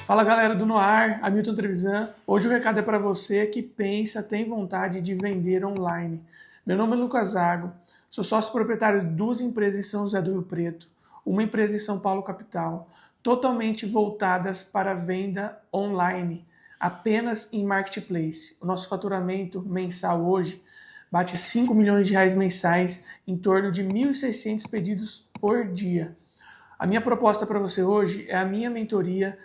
Fala galera do Noar, Hamilton Trevisan. Hoje o recado é para você que pensa, tem vontade de vender online. Meu nome é Lucas Zago, sou sócio proprietário de duas empresas em São José do Rio Preto, uma empresa em São Paulo capital, totalmente voltadas para venda online, apenas em marketplace. O nosso faturamento mensal hoje bate 5 milhões de reais mensais, em torno de 1.600 pedidos por dia. A minha proposta para você hoje é a minha mentoria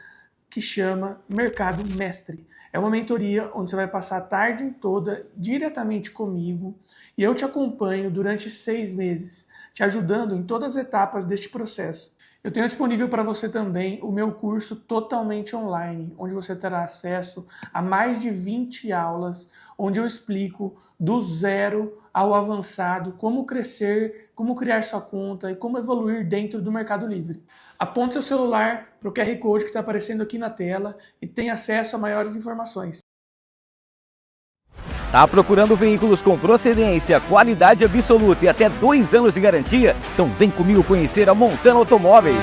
que chama Mercado Mestre. É uma mentoria onde você vai passar a tarde toda diretamente comigo e eu te acompanho durante 6 meses, te ajudando em todas as etapas deste processo. Eu tenho disponível para você também o meu curso totalmente online, onde você terá acesso a mais de 20 aulas, onde eu explico do zero ao avançado como crescer, como criar sua conta e como evoluir dentro do Mercado Livre. Aponte seu celular para o QR Code que está aparecendo aqui na tela e tenha acesso a maiores informações. Tá procurando veículos com procedência, qualidade absoluta e até 2 anos de garantia? Então vem comigo conhecer a Montana Automóveis.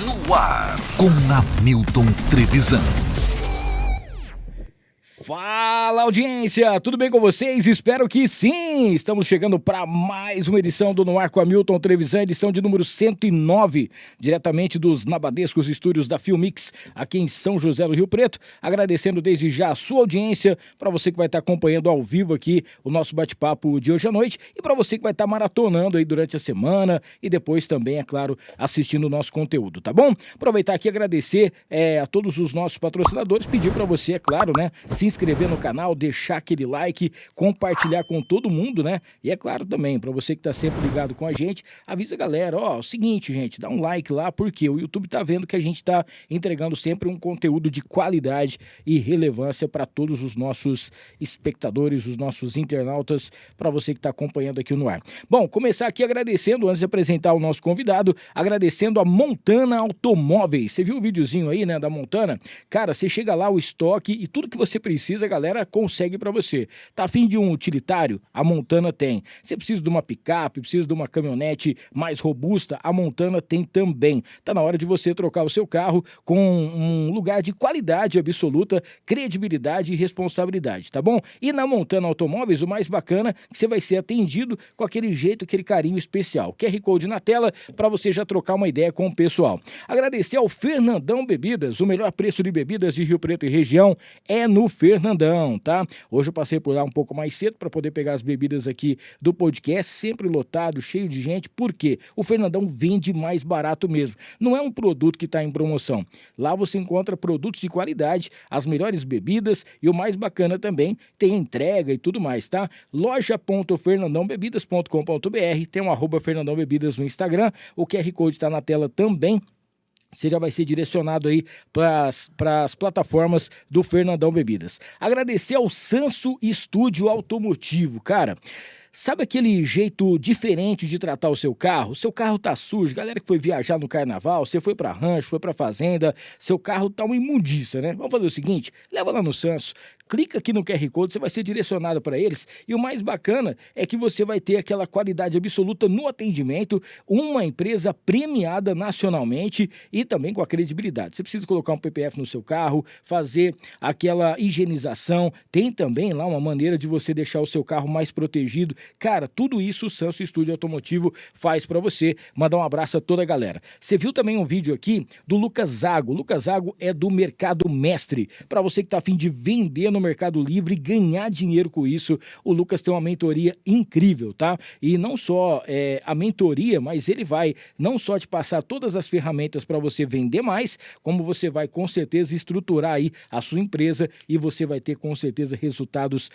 No ar, com Hamilton Trevisan. Fala, audiência, tudo bem com vocês? Espero que sim! Estamos chegando para mais uma edição do No Ar com Hamilton Trevisan, edição de número 109, diretamente dos nabadescos estúdios da Filmix, aqui em São José do Rio Preto. Agradecendo desde já a sua audiência, para você que vai estar acompanhando ao vivo aqui o nosso bate-papo de hoje à noite e para você que vai estar maratonando aí durante a semana e depois também, é claro, assistindo o nosso conteúdo, tá bom? Aproveitar aqui e agradecer a todos os nossos patrocinadores, pedir para você, é claro, né, se inscrever no canal, deixar aquele like, compartilhar com todo mundo, né? E é claro também, para você que tá sempre ligado com a gente, avisa a galera, ó, o seguinte, gente, dá um like lá, porque o YouTube tá vendo que a gente tá entregando sempre um conteúdo de qualidade e relevância para todos os nossos espectadores, os nossos internautas, para você que tá acompanhando aqui no ar. Bom, começar aqui agradecendo, antes de apresentar o nosso convidado, agradecendo a Montana Automóveis. Você viu o videozinho aí, né, da Montana? Cara, você chega lá, o estoque e tudo que você precisa, a galera consegue para você. Tá afim de um utilitário? A Montana tem. Você precisa de uma picape, precisa de uma caminhonete mais robusta? A Montana tem também. Tá na hora de você trocar o seu carro com um lugar de qualidade absoluta, credibilidade e responsabilidade, tá bom? E na Montana Automóveis, o mais bacana é que você vai ser atendido com aquele jeito, aquele carinho especial. QR Code na tela para você já trocar uma ideia com o pessoal. Agradecer ao Fernandão Bebidas, o melhor preço de bebidas de Rio Preto e região é no Fernandão, tá? Hoje eu passei por lá um pouco mais cedo para poder pegar as bebidas aqui do podcast, sempre lotado, cheio de gente, porque o Fernandão vende mais barato mesmo. Não é um produto que está em promoção. Lá você encontra produtos de qualidade, as melhores bebidas e o mais bacana também, tem entrega e tudo mais, tá? loja.fernandãobebidas.com.br, tem um @fernandãobebidas no Instagram, o QR Code está na tela também. Você já vai ser direcionado aí para as plataformas do Fernandão Bebidas. Agradecer ao Sanso Estúdio Automotivo, cara. Sabe aquele jeito diferente de tratar o seu carro? Seu carro tá sujo, galera que foi viajar no carnaval, você foi pra rancho, foi pra fazenda, seu carro tá uma imundícia, né? Vamos fazer o seguinte, leva lá no Sanso, clica aqui no QR Code, você vai ser direcionado para eles e o mais bacana é que você vai ter aquela qualidade absoluta no atendimento, uma empresa premiada nacionalmente e também com a credibilidade. Você precisa colocar um PPF no seu carro, fazer aquela higienização, tem também lá uma maneira de você deixar o seu carro mais protegido. Cara, tudo isso o Sanso Estúdio Automotivo faz pra você. Mandar um abraço a toda a galera. Você viu também um vídeo aqui do Lucas Zago. O Lucas Zago é do Mercado Mestre. Pra você que tá a fim de vender no Mercado Livre e ganhar dinheiro com isso. O Lucas tem uma mentoria incrível, tá? E não só a mentoria, mas ele vai não só te passar todas as ferramentas para você vender mais, como você vai com certeza estruturar aí a sua empresa e você vai ter com certeza resultados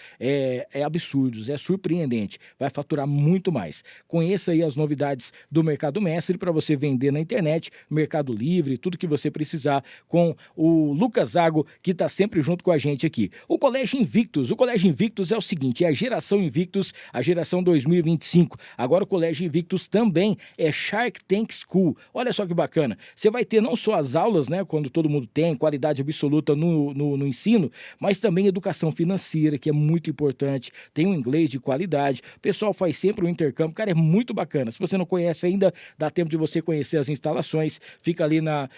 absurdos, é surpreendente, vai faturar muito mais. Conheça aí as novidades do Mercado Mestre para você vender na internet, Mercado Livre, tudo que você precisar com o Lucas Zago, que está sempre junto com a gente aqui. O Colégio Invictus é o seguinte, é a geração Invictus, a geração 2025. Agora o Colégio Invictus também é Shark Tank School. Olha só que bacana. Você vai ter não só as aulas, né, quando todo mundo tem qualidade absoluta no ensino, mas também educação financeira, que é muito importante. Tem um inglês de qualidade. O pessoal faz sempre um intercâmbio. Cara, é muito bacana. Se você não conhece ainda, dá tempo de você conhecer as instalações. Fica ali na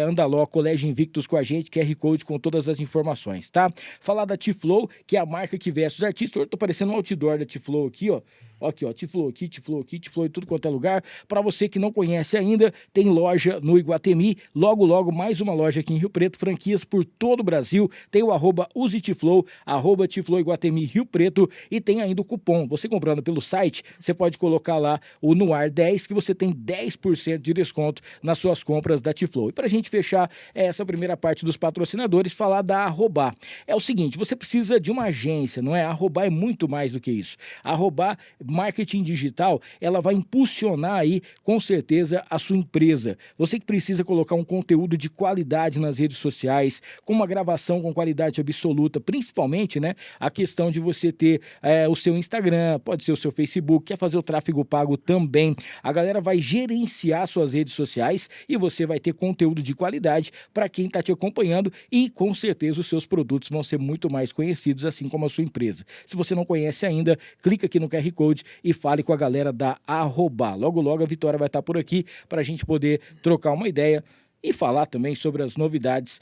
Andaló, Colégio Invictus com a gente, QR Code com todas as informações, tá? Falar da T-Flow, que é a marca que veste os artistas. Eu tô parecendo um outdoor da T-Flow aqui, ó. Aqui, ó, T-Flow aqui, T-Flow aqui, T-Flow em tudo quanto é lugar. Para você que não conhece ainda, tem loja no Iguatemi. Logo, logo, mais uma loja aqui em Rio Preto. Franquias por todo o Brasil. Tem o @useTflow, @Tflow Iguatemi Rio Preto. E tem ainda o cupom. Você comprando pelo site, você pode colocar lá o NOAR10, que você tem 10% de desconto nas suas compras da T-Flow. E para a gente fechar essa primeira parte dos patrocinadores, falar da Arroba. É o seguinte, você precisa de uma agência, não é? A Arroba é muito mais do que isso. A Arroba marketing digital, ela vai impulsionar aí, com certeza, a sua empresa. Você que precisa colocar um conteúdo de qualidade nas redes sociais, com uma gravação com qualidade absoluta, principalmente, né, a questão de você ter o seu Instagram, pode ser o seu Facebook, quer fazer o tráfego pago também. A galera vai gerenciar suas redes sociais e você vai ter conteúdo de qualidade para quem está te acompanhando e, com certeza, os seus produtos vão ser muito mais conhecidos, assim como a sua empresa. Se você não conhece ainda, clica aqui no QR Code e fale com a galera da Arroba. Logo, logo a Vitória vai estar por aqui para a gente poder trocar uma ideia e falar também sobre as novidades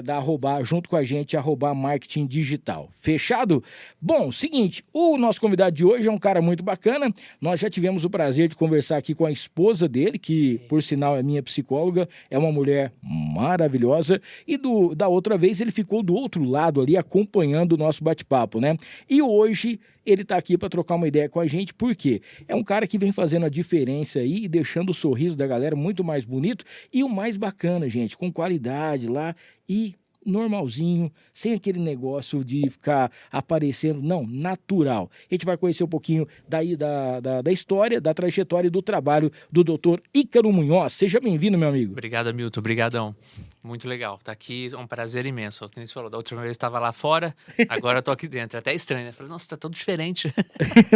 da Arroba junto com a gente, Arroba Marketing Digital. Fechado? Bom, seguinte, o nosso convidado de hoje é um cara muito bacana. Nós já tivemos o prazer de conversar aqui com a esposa dele, que por sinal é minha psicóloga, é uma mulher maravilhosa, e da outra vez ele ficou do outro lado ali acompanhando o nosso bate-papo, né? E hoje ele está aqui para trocar uma ideia com a gente, porque é um cara que vem fazendo a diferença aí e deixando o sorriso da galera muito mais bonito e o mais bacana, gente, com qualidade lá e normalzinho, sem aquele negócio de ficar aparecendo, não, natural. A gente vai conhecer um pouquinho daí da história, da trajetória e do trabalho do Dr. Ícaro Munhoz. Seja bem-vindo, meu amigo. Obrigado, Milton. Obrigadão. Muito legal. Tá aqui, é um prazer imenso. Como você falou, da última vez eu estava lá fora, agora eu tô aqui dentro. É até estranho, né? Falei, nossa, tá todo diferente.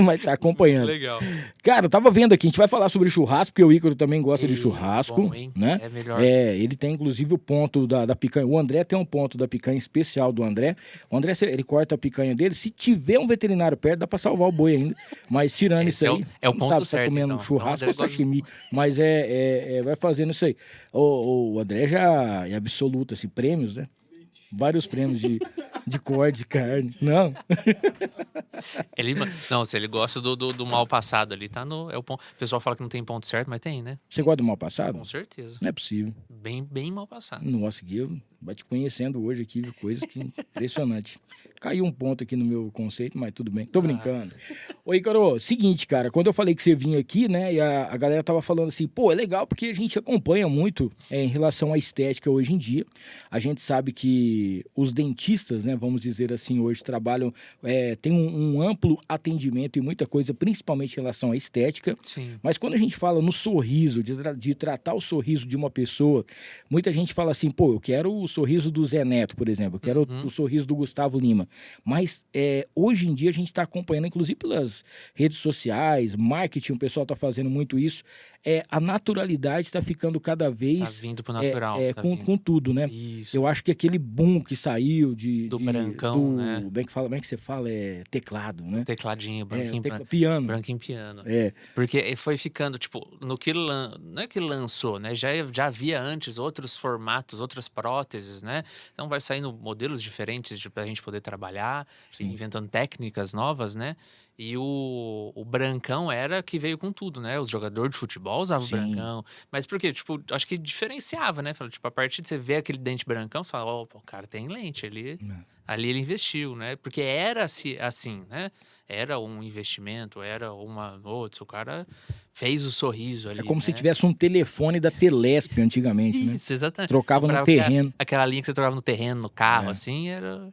Mas tá acompanhando. Legal. Cara, eu tava vendo aqui, a gente vai falar sobre churrasco, porque o Ícaro também gosta de churrasco, bom, hein? né? É melhor. Ele tem inclusive o ponto da picanha. O André tem um ponto da picanha especial do André. O André, ele corta a picanha dele. Se tiver um veterinário perto, dá pra salvar o boi ainda. Mas tirando isso aí, é o ponto sabe, certo, tá comendo então. churrasco Então, ou sashimi. Mas vai fazendo isso aí. O André já é absoluto, assim, prêmios, né? Vários prêmios de corte de carne. Não. Não, se ele gosta do mal passado ali, tá no. O ponto. O pessoal fala que não tem ponto certo, mas tem, né? Você gosta do mal passado? Com certeza. Não é possível. Bem mal passado. Nossa, que eu vai te conhecendo hoje aqui, coisas que impressionante. Caiu um ponto aqui no meu conceito, mas tudo bem. Tô brincando. Ô, Ícaro, seguinte, cara, quando eu falei que você vinha aqui, né, e a galera tava falando assim, pô, é legal porque a gente acompanha muito em relação à estética hoje em dia. A gente sabe que os dentistas, né, vamos dizer assim, hoje trabalham, tem um amplo atendimento e muita coisa, principalmente em relação à estética. Sim. Mas quando a gente fala no sorriso, de tratar o sorriso de uma pessoa, muita gente fala assim, pô, eu quero o sorriso do Zé Neto, por exemplo, eu quero o sorriso do Gustavo Lima. Mas hoje em dia a gente está acompanhando, inclusive pelas redes sociais, marketing, o pessoal está fazendo muito isso. A naturalidade está ficando cada vez... Tá vindo pro natural. Com tudo, né? Isso. Eu acho que aquele boom que saiu do brancão, né? Como é que você fala? Teclado, né? Tecladinho, branquinho, piano. Branquinho piano. É. Porque foi ficando, tipo, não é que lançou, né? Já havia antes outros formatos, outras próteses, né? Então vai saindo modelos diferentes pra gente poder trabalhar, inventando técnicas novas, né? E o brancão era que veio com tudo, né? Os jogadores de futebol usavam o Sim. brancão. Mas por quê? Tipo, acho que diferenciava, né? Fala, tipo, a partir de você ver aquele dente brancão, você fala, ó, o cara tem lente, ali ele investiu, né? Porque era assim, né? Era um investimento, era uma... Outro, o cara fez o sorriso ali, É como se né? tivesse um telefone da Telesp antigamente, né? Isso, exatamente. Trocava no Comprava terreno. aquela linha que você trocava no terreno, no carro, É. assim, era...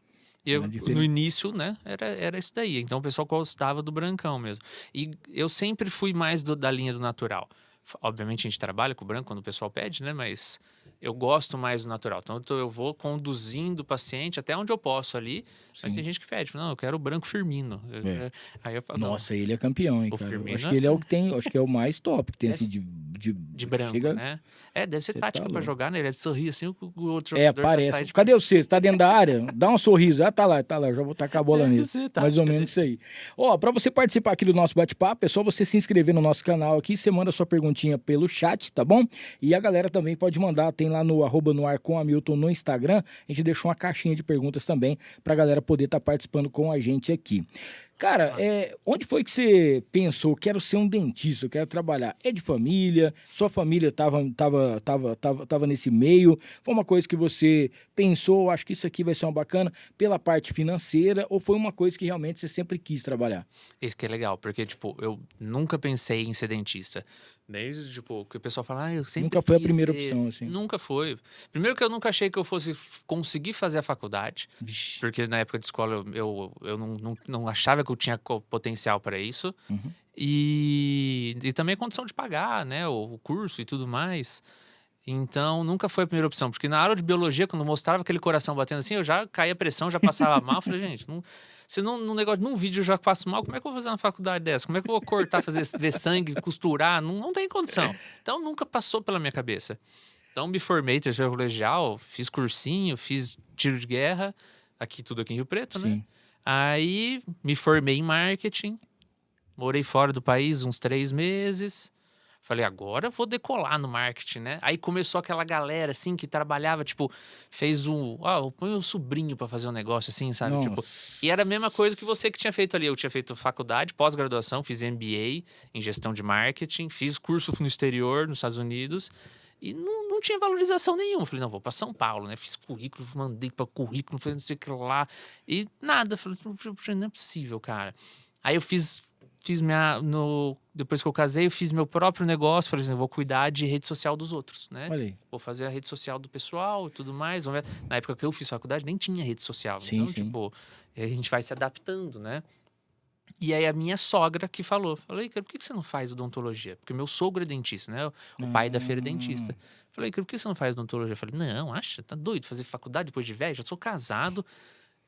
Era diferente. No início, né, era isso daí. Então o pessoal gostava do brancão mesmo. E eu sempre fui mais da linha do natural. Obviamente a gente trabalha com o branco quando o pessoal pede, né, mas eu gosto mais do natural. Então eu vou conduzindo o paciente até onde eu posso ali. Mas Sim. tem gente que pede, não, eu quero o branco Firmino. É. Aí eu falo, não, Nossa, ele é campeão, hein, o cara. Eu Firmino acho que ele é o que tem, acho que é o mais top que tem Deve assim de branco, chega- né? Deve ser Cê tática tá pra louco. jogar, né? Ele é de sorrir assim, o outro É, jogador já sai parece. de Cadê você? Você tá dentro da área? Dá um sorriso. Ah, tá lá, eu já vou tacar a bola Deve nele. ser, tá. Mais ou menos isso aí. Ó, pra você participar aqui do nosso bate-papo, é só você se inscrever no nosso canal aqui, você manda sua perguntinha pelo chat, tá bom? E a galera também pode mandar, tem lá no @noarcomhamilton no Instagram, a gente deixou uma caixinha de perguntas também pra galera poder estar participando com a gente aqui. Cara, onde foi que você pensou, quero ser um dentista, eu quero trabalhar? É de família? Sua família tava nesse meio? Foi uma coisa que você pensou, acho que isso aqui vai ser uma bacana, pela parte financeira, ou foi uma coisa que realmente você sempre quis trabalhar? Isso que é legal, porque, tipo, eu nunca pensei em ser dentista. Desde, tipo, que o pessoal fala, eu sempre Nunca foi a quis primeira ser. opção, assim. Nunca foi. Primeiro que eu nunca achei que eu fosse conseguir fazer a faculdade, Vixe. porque na época de escola eu não achava que eu tinha potencial para isso. Uhum. E também a condição de pagar, né, o curso e tudo mais. Então, nunca foi a primeira opção, porque na aula de biologia, quando mostrava aquele coração batendo assim, eu já caía a pressão, já passava mal. Eu falei, gente, se num negócio, num vídeo eu já passo mal, como é que eu vou fazer uma faculdade dessa? Como é que eu vou cortar, ver sangue, costurar? Não tem condição. Então, nunca passou pela minha cabeça. Então, me formei terceiro colegial, fiz cursinho, fiz tiro de guerra, tudo aqui em Rio Preto, né? Sim. Aí, me formei em marketing, morei fora do país uns 3 meses. Falei, agora eu vou decolar no marketing, né? Aí começou aquela galera, assim, que trabalhava, tipo, fez põe o sobrinho pra fazer um negócio, assim, sabe? Tipo, Nossa. e era a mesma coisa que você que tinha feito ali. Eu tinha feito faculdade, pós-graduação, fiz MBA em gestão de marketing, fiz curso no exterior, nos Estados Unidos, e não tinha valorização nenhuma. Falei, não, vou pra São Paulo, né? Fiz currículo, mandei pra currículo, falei não sei o que lá, e nada. Falei, não é possível, cara. Aí eu fiz depois que eu casei, eu fiz meu próprio negócio. Falei assim, eu vou cuidar de rede social dos outros, né? Olha aí. Vou fazer a rede social do pessoal e tudo mais. Na época que eu fiz faculdade, nem tinha rede social. Sim, Então, sim. tipo, a gente vai se adaptando, né? E aí a minha sogra que falou, falei, por que você não faz odontologia? Porque meu sogro é dentista, né? O pai da feira é dentista. Falei, por que você não faz odontologia? Falei, não, acha, tá doido fazer faculdade depois de velho? Já sou casado.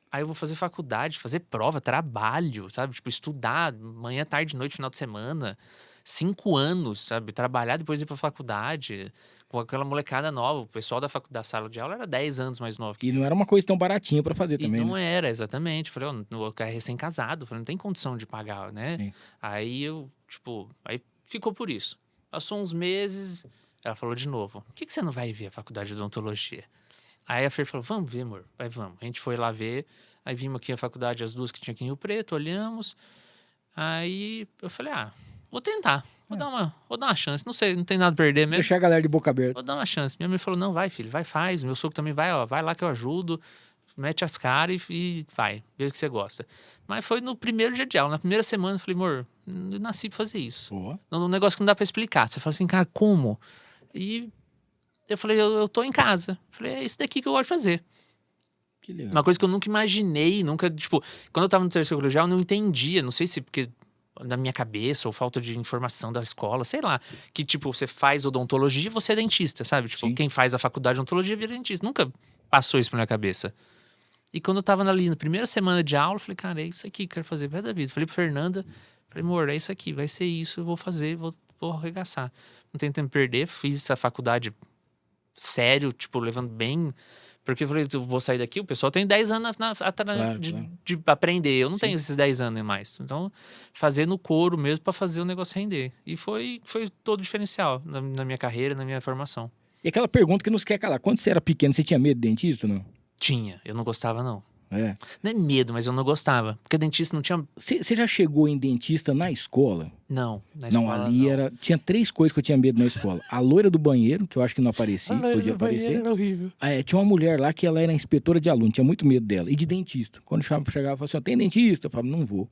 Aí eu vou fazer faculdade, fazer prova, trabalho, sabe? Tipo, estudar manhã, tarde, noite, final de semana. 5 anos, sabe? Trabalhar depois de ir pra faculdade. Com aquela molecada nova. O pessoal da sala de aula era 10 anos mais novo que E não era uma coisa tão baratinha pra fazer e também, não né? era, exatamente. Falei, eu quero recém-casado. Falei, não tem condição de pagar, né? Sim. Aí aí ficou por isso. Passou uns meses, ela falou de novo, por que você não vai ver a faculdade de odontologia? Aí a Fer falou, vamos ver, amor, vamos. A gente foi lá ver, aí vimos aqui a faculdade, as duas que tinha aqui em Rio Preto, olhamos. Aí eu falei, vou tentar, vou dar uma chance. Não sei, não tem nada a perder mesmo. Deixar a galera de boca aberta. Vou dar uma chance. Minha mãe falou, não, vai, filho, vai, faz. Meu sogro também vai, vai lá que eu ajudo. Mete as caras e vai, vê o que você gosta. Mas foi no primeiro dia de aula, na primeira semana, eu falei, amor, eu nasci pra fazer isso. Boa. Um negócio que não dá pra explicar. Você fala assim, cara, como? E eu falei, eu tô em casa. Falei, é isso daqui que eu gosto de fazer. Que legal. Uma coisa que eu nunca imaginei, tipo, quando eu tava no terceiro colegial, eu não entendia, não sei se porque da minha cabeça ou falta de informação da escola, sei lá, que tipo, você faz odontologia e você é dentista, sabe? Tipo, Sim. quem faz a faculdade de odontologia vira dentista. Nunca passou isso pra minha cabeça. E quando eu tava ali na primeira semana de aula, eu falei, cara, é isso aqui que eu quero fazer pro resto da vida. Falei pra Fernanda, falei, amor, é isso aqui, vai ser isso, eu vou fazer, vou arregaçar. Não tem tempo a perder, fiz essa faculdade sério, tipo, levando bem. Porque eu falei, eu vou sair daqui, o pessoal tem 10 anos Claro. de aprender. Eu não tenho esses 10 anos e mais. Então, fazer no couro mesmo pra fazer o negócio render. E foi todo diferencial na minha carreira, na minha formação. E aquela pergunta que nos quer calar. Quando você era pequeno, você tinha medo de dentista ou não? Tinha, eu não gostava, não. É. Não é medo, mas eu não gostava. Porque dentista não tinha... Você já chegou em dentista na escola? Não, na Não, escola ali não. era... Tinha 3 coisas que eu tinha medo na escola. A loira do banheiro, que eu acho que não aparecia, podia aparecer. Era horrível. Tinha uma mulher lá que ela era inspetora de aluno, tinha muito medo dela. E de dentista. Quando chegava e falava assim, ó, tem dentista? Eu falava, não vou.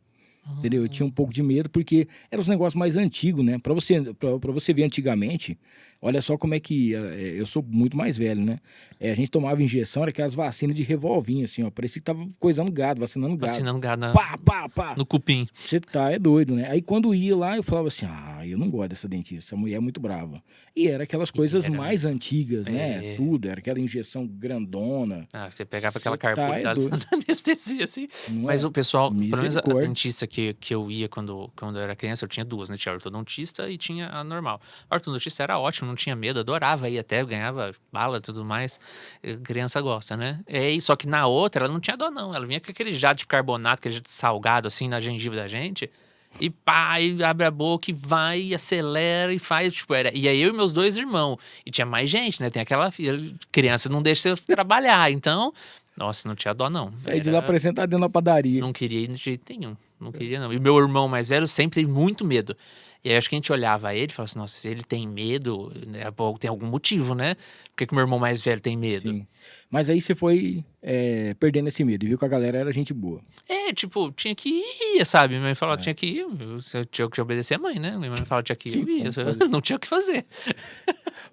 Entendeu? Eu tinha um pouco de medo, porque eram os negócios mais antigos, né? Pra você ver antigamente, olha só como é que... eu sou muito mais velho, né? A gente tomava injeção, era aquelas vacinas de revolvinho, assim, ó. Parecia que tava coisando gado, vacinando gado. Vacinando gado Pá, pá, pá. no cupim. Você é doido, né? Aí quando ia lá, eu falava assim, eu não gosto dessa dentista, essa mulher é muito brava. E era aquelas coisas era mais mesmo. antigas, né? Tudo, era aquela injeção grandona. Você pegava aquela Cê tá carpulhada doido. da anestesia, assim. Não Mas é? o pessoal, pelo menos a Misericórdia. dentista que eu ia quando eu era criança, eu tinha 2, né? Tinha a ortodontista e tinha a normal. A ortodontista era ótimo, não tinha medo, adorava ir até, ganhava bala e tudo mais. Criança gosta, né? Só que na outra, ela não tinha dó, não. Ela vinha com aquele jato de carbonato, aquele jato salgado, assim, na gengiva da gente. E pá, e abre a boca e vai, e acelera e faz, tipo, e aí eu e meus 2 irmãos. E tinha mais gente, né? Tem aquela criança não deixa você trabalhar, então, nossa, não tinha dó, não. Saí de lá parecendo estar dentro da padaria. Não queria ir de jeito nenhum, não queria não. E meu irmão mais velho sempre tem muito medo. E aí acho que a gente olhava ele e falava assim, nossa, se ele tem medo, né, tem algum motivo, né? Por que que meu irmão mais velho tem medo? Sim. Mas aí você foi perdendo esse medo e viu que a galera era gente boa. Tipo, tinha que ir, sabe? Minha mãe falava, tinha que ir, eu tinha que obedecer a mãe, né? Minha mãe falava, tinha que ir, eu ia, não tinha o que fazer.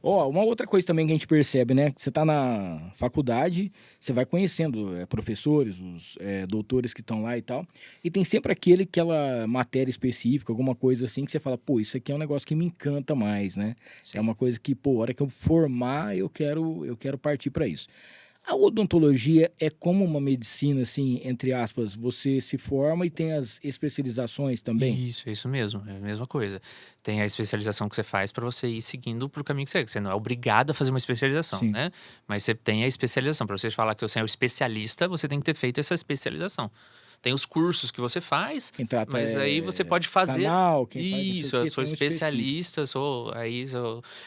Uma outra coisa também que a gente percebe, né? Você tá na faculdade, você vai conhecendo professores, os doutores que estão lá e tal, e tem sempre aquela matéria específica, alguma coisa assim, que você fala, pô, isso aqui é um negócio que me encanta mais, né? Sim. É uma coisa que, pô, a hora que eu formar, eu quero partir para isso. A odontologia é como uma medicina, assim, entre aspas, você se forma e tem as especializações também? Isso, é isso mesmo, é a mesma coisa. Tem a especialização que você faz para você ir seguindo pro caminho que você quer. Você não é obrigado a fazer uma especialização, Sim. né? Mas você tem a especialização. Para você falar que você é o especialista, você tem que ter feito essa especialização. Tem os cursos que você faz, Quem trata mas aí você pode fazer... canal, quem faz não sei o Isso, quê, eu sou tem um especialista,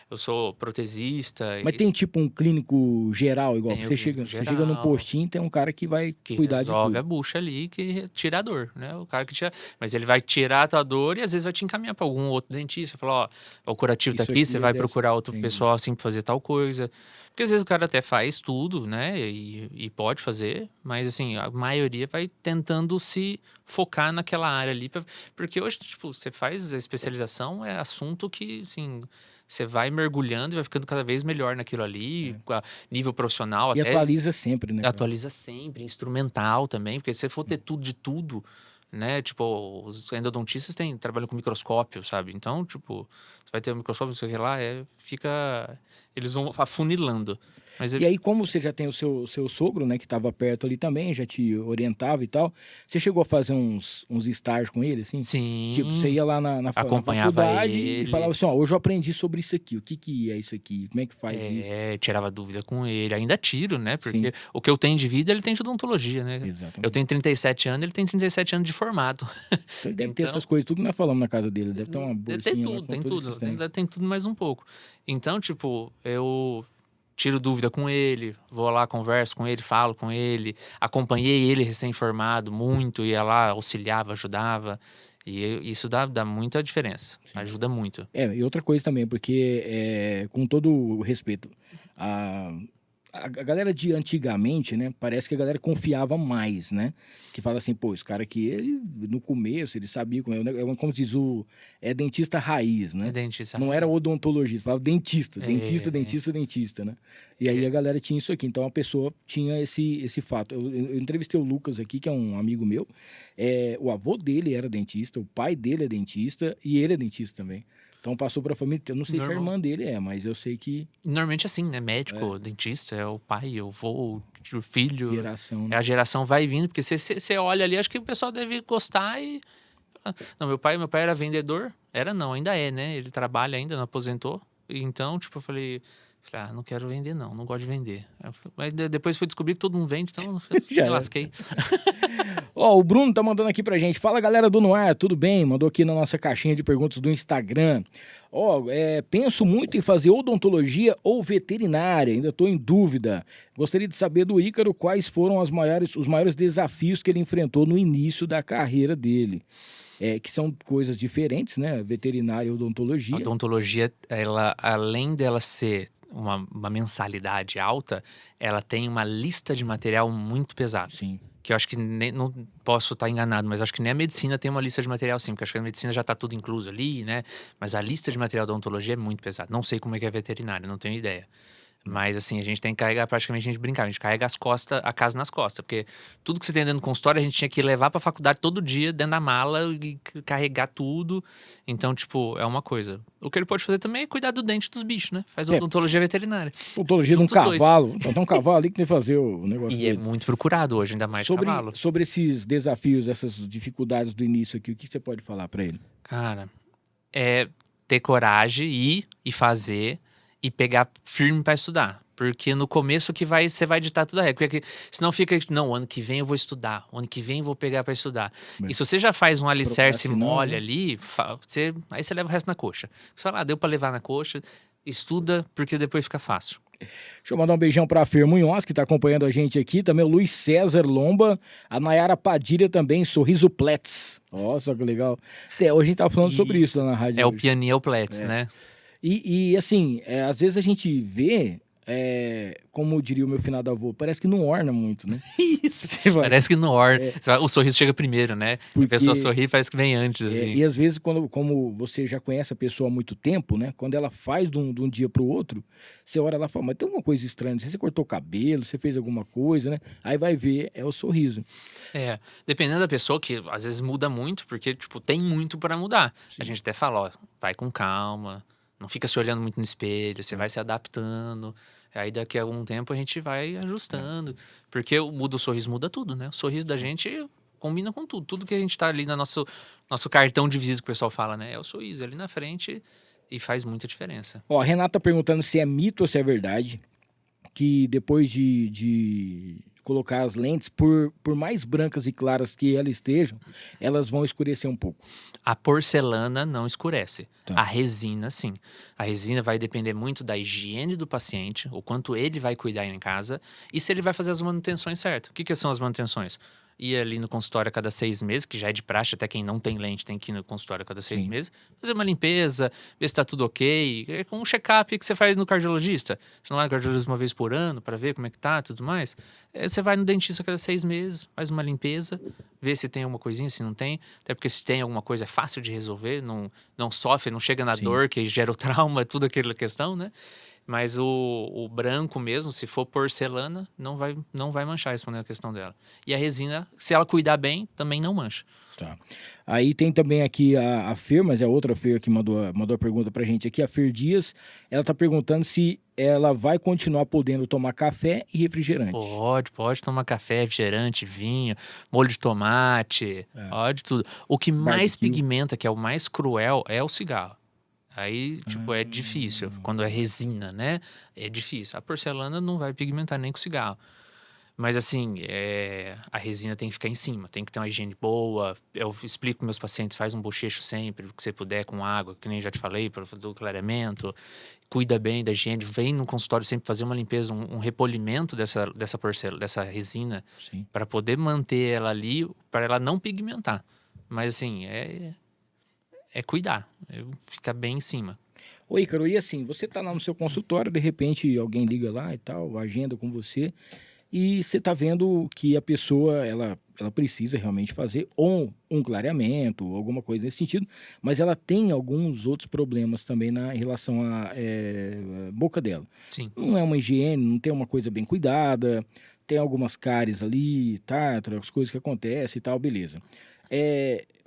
eu sou protesista. Mas tem tipo um clínico geral, igual Tem o você clínico chega num geral. postinho, tem um cara que vai Que cuidar de resolve tudo. a bucha ali, que tira a dor, né? O cara que tira... Mas ele vai tirar a tua dor e às vezes vai te encaminhar para algum outro dentista. Falar, ó, o curativo tá Isso aqui, aqui você vai deve procurar outro ser- pessoal assim pra fazer tal coisa. Porque às vezes o cara até faz tudo, né? E pode fazer, mas assim, a maioria vai tentando se focar naquela área ali. Porque hoje, tipo, você faz a especialização, é assunto que, assim... Você vai mergulhando e vai ficando cada vez melhor naquilo ali, a nível profissional E até. atualiza sempre, né? cara? Atualiza sempre, instrumental também, porque se você for ter tudo de tudo, né? Tipo, os endodontistas trabalham com microscópio, sabe? Então, tipo, você vai ter um microscópio, não sei o que lá, eles vão afunilando. Mas E aí, como você já tem o seu sogro, né, que estava perto ali também, já te orientava e tal, você chegou a fazer uns estágios com ele, assim? sim, Tipo, você ia lá na acompanhava faculdade e ele. falava assim, ó, hoje eu aprendi sobre isso aqui, o que é isso aqui, como é que faz isso? Tirava dúvida com ele, ainda tiro, né? Porque Sim. o que eu tenho de vida, ele tem de odontologia, né? Exatamente. Eu tenho 37 anos, ele tem 37 anos de formato. Então ele deve ter Então- essas coisas, tudo que nós falamos na casa dele, deve ter uma bolsinha Tem lá tudo, com tem todos tudo. esses trem. Ainda tem tudo mais um pouco. Então, tipo, eu tiro dúvida com ele, vou lá, converso com ele, falo com ele. Acompanhei ele recém-formado muito, ia lá, auxiliava, ajudava. E isso dá muita diferença. Ajuda muito. E outra coisa também, porque, com todo o respeito, a galera de antigamente, né, parece que a galera confiava mais, né? Que fala assim, pô, esse cara aqui, ele, no começo, ele sabia como diz dentista raiz, né? É dentista. Não era odontologista, falava dentista, É. dentista, né? E aí a galera tinha isso aqui, então a pessoa tinha esse fato. Eu entrevistei o Lucas aqui, que é um amigo meu, o avô dele era dentista, o pai dele é dentista e ele é dentista também. Então passou pra família, eu não sei se a Normal. irmã dele mas eu sei que Normalmente é assim, né? Médico, dentista, é o pai, o avô, o filho. geração, né? A geração vai vindo, porque você olha ali, acho que o pessoal deve gostar e... Não, meu pai era vendedor. Era não, ainda é, né? Ele trabalha ainda, não aposentou. Então, tipo, eu falei... Falei, não quero vender não gosto de vender. Mas depois fui descobrir que todo mundo vende, então Já me era. lasquei. Ó, o Bruno tá mandando aqui pra gente. Fala, galera do No Ar, tudo bem? Mandou aqui na nossa caixinha de perguntas do Instagram. Ó, penso muito em fazer odontologia ou veterinária, ainda tô em dúvida. Gostaria de saber do Ícaro quais foram os maiores desafios que ele enfrentou no início da carreira dele. Que são coisas diferentes, né? Veterinária e odontologia. A odontologia, ela, além dela ser uma mensalidade alta, ela tem uma lista de material muito pesada. Sim. Que eu acho que não posso estar enganado, mas acho que nem a medicina tem uma lista de material sim, porque acho que a medicina já está tudo incluso ali, né? Mas a lista de material da odontologia é muito pesada. Não sei como é que é veterinária, não tenho ideia. Mas assim, a gente tem que carregar, praticamente a gente brincava, a gente carrega a casa nas costas, porque tudo que você tem dentro do consultório a gente tinha que levar pra faculdade todo dia, dentro da mala, e carregar tudo. Então, tipo, é uma coisa. O que ele pode fazer também é cuidar do dente dos bichos, né? Faz odontologia veterinária. Odontologia de um Junta os dois. cavalo. Tem um cavalo ali que tem que fazer o negócio E dele. é muito procurado hoje, ainda mais cavalo. Sobre esses desafios, essas dificuldades do início aqui, o que você pode falar pra ele? Cara, é ter coragem, e fazer, e pegar firme pra estudar. Porque no começo que você vai ditar tudo a regra. Porque senão fica, não, ano que vem eu vou estudar. Ano que vem eu vou pegar pra estudar. E se você já faz um alicerce mole, né, ali, aí você leva o resto na coxa. Você fala, deu pra levar na coxa, estuda, porque depois fica fácil. Deixa eu mandar um beijão pra Fer Munhoz, que tá acompanhando a gente aqui. Também o Luiz César Lomba, a Nayara Padilha também, Sorriso Plets. Ó, só que legal. Até hoje a gente tá falando sobre isso lá na rádio. É o pianinho, é o Plets, né? E assim, às vezes a gente vê, como diria o meu finado avô, parece que não orna muito, né? Isso. Parece que não orna. O sorriso chega primeiro, né? A pessoa sorri, parece que vem antes, assim. E às vezes, como você já conhece a pessoa há muito tempo, né? Quando ela faz de um dia pro outro, você olha lá e fala, mas tem alguma coisa estranha, não sei se você cortou o cabelo, você fez alguma coisa, né? Aí vai ver, é o sorriso. Dependendo da pessoa, que às vezes muda muito, porque, tipo, tem muito para mudar. Sim. A gente até fala, ó, vai com calma, não fica se olhando muito no espelho, você vai se adaptando. Aí daqui a algum tempo a gente vai ajustando. Porque o sorriso muda tudo, né? O sorriso da gente combina com tudo. Tudo que a gente tá ali no nosso cartão de visita que o pessoal fala, né? É o sorriso ali na frente e faz muita diferença. Ó, a Renata tá perguntando se é mito ou se é verdade que depois de colocar as lentes, por mais brancas e claras que elas estejam, elas vão escurecer um pouco. A porcelana não escurece. Tá. A resina, sim. A resina vai depender muito da higiene do paciente, o quanto ele vai cuidar em casa e se ele vai fazer as manutenções certas. O que são as manutenções? Ir ali no consultório a cada 6 meses, que já é de praxe, até quem não tem lente tem que ir no consultório a cada 6 meses, fazer uma limpeza, ver se tá tudo ok. É como um check-up que você faz no cardiologista. Você não vai no cardiologista uma vez por ano para ver como é que tá e tudo mais. Você vai no dentista a cada 6 meses, faz uma limpeza, vê se tem alguma coisinha, se não tem. Até porque se tem alguma coisa é fácil de resolver, não sofre, não chega na dor que gera o trauma, tudo aquela questão, né? Mas o branco mesmo, se for porcelana, não vai manchar, respondendo a questão dela. E a resina, se ela cuidar bem, também não mancha. Tá. Aí tem também aqui a Fer, mas é outra Fer que mandou a pergunta pra gente aqui, a Fer Dias. Ela tá perguntando se ela vai continuar podendo tomar café e refrigerante. Pode tomar café, refrigerante, vinho, molho de tomate, pode tudo. O que mais pigmenta, que é o mais cruel, é o cigarro. Aí, tipo, é difícil. Quando é resina, né? É difícil. A porcelana não vai pigmentar nem com cigarro. Mas, assim, a resina tem que ficar em cima. Tem que ter uma higiene boa. Eu explico para meus pacientes, faz um bochecho sempre, que você puder, com água, que nem já te falei, para do clareamento. Cuida bem da higiene. Vem no consultório sempre fazer uma limpeza, um repolimento dessa resina. Para poder manter ela ali, para ela não pigmentar. Mas, assim, cuidar, ficar bem em cima. Ô Ícaro, e assim, você tá lá no seu consultório, de repente alguém liga lá e tal, agenda com você, e você tá vendo que a pessoa, ela precisa realmente fazer ou um clareamento, ou alguma coisa nesse sentido, mas ela tem alguns outros problemas também em relação à boca dela. Sim. Não é uma higiene, não tem uma coisa bem cuidada, tem algumas cáries ali, tártaro, as coisas que acontecem e tal, beleza.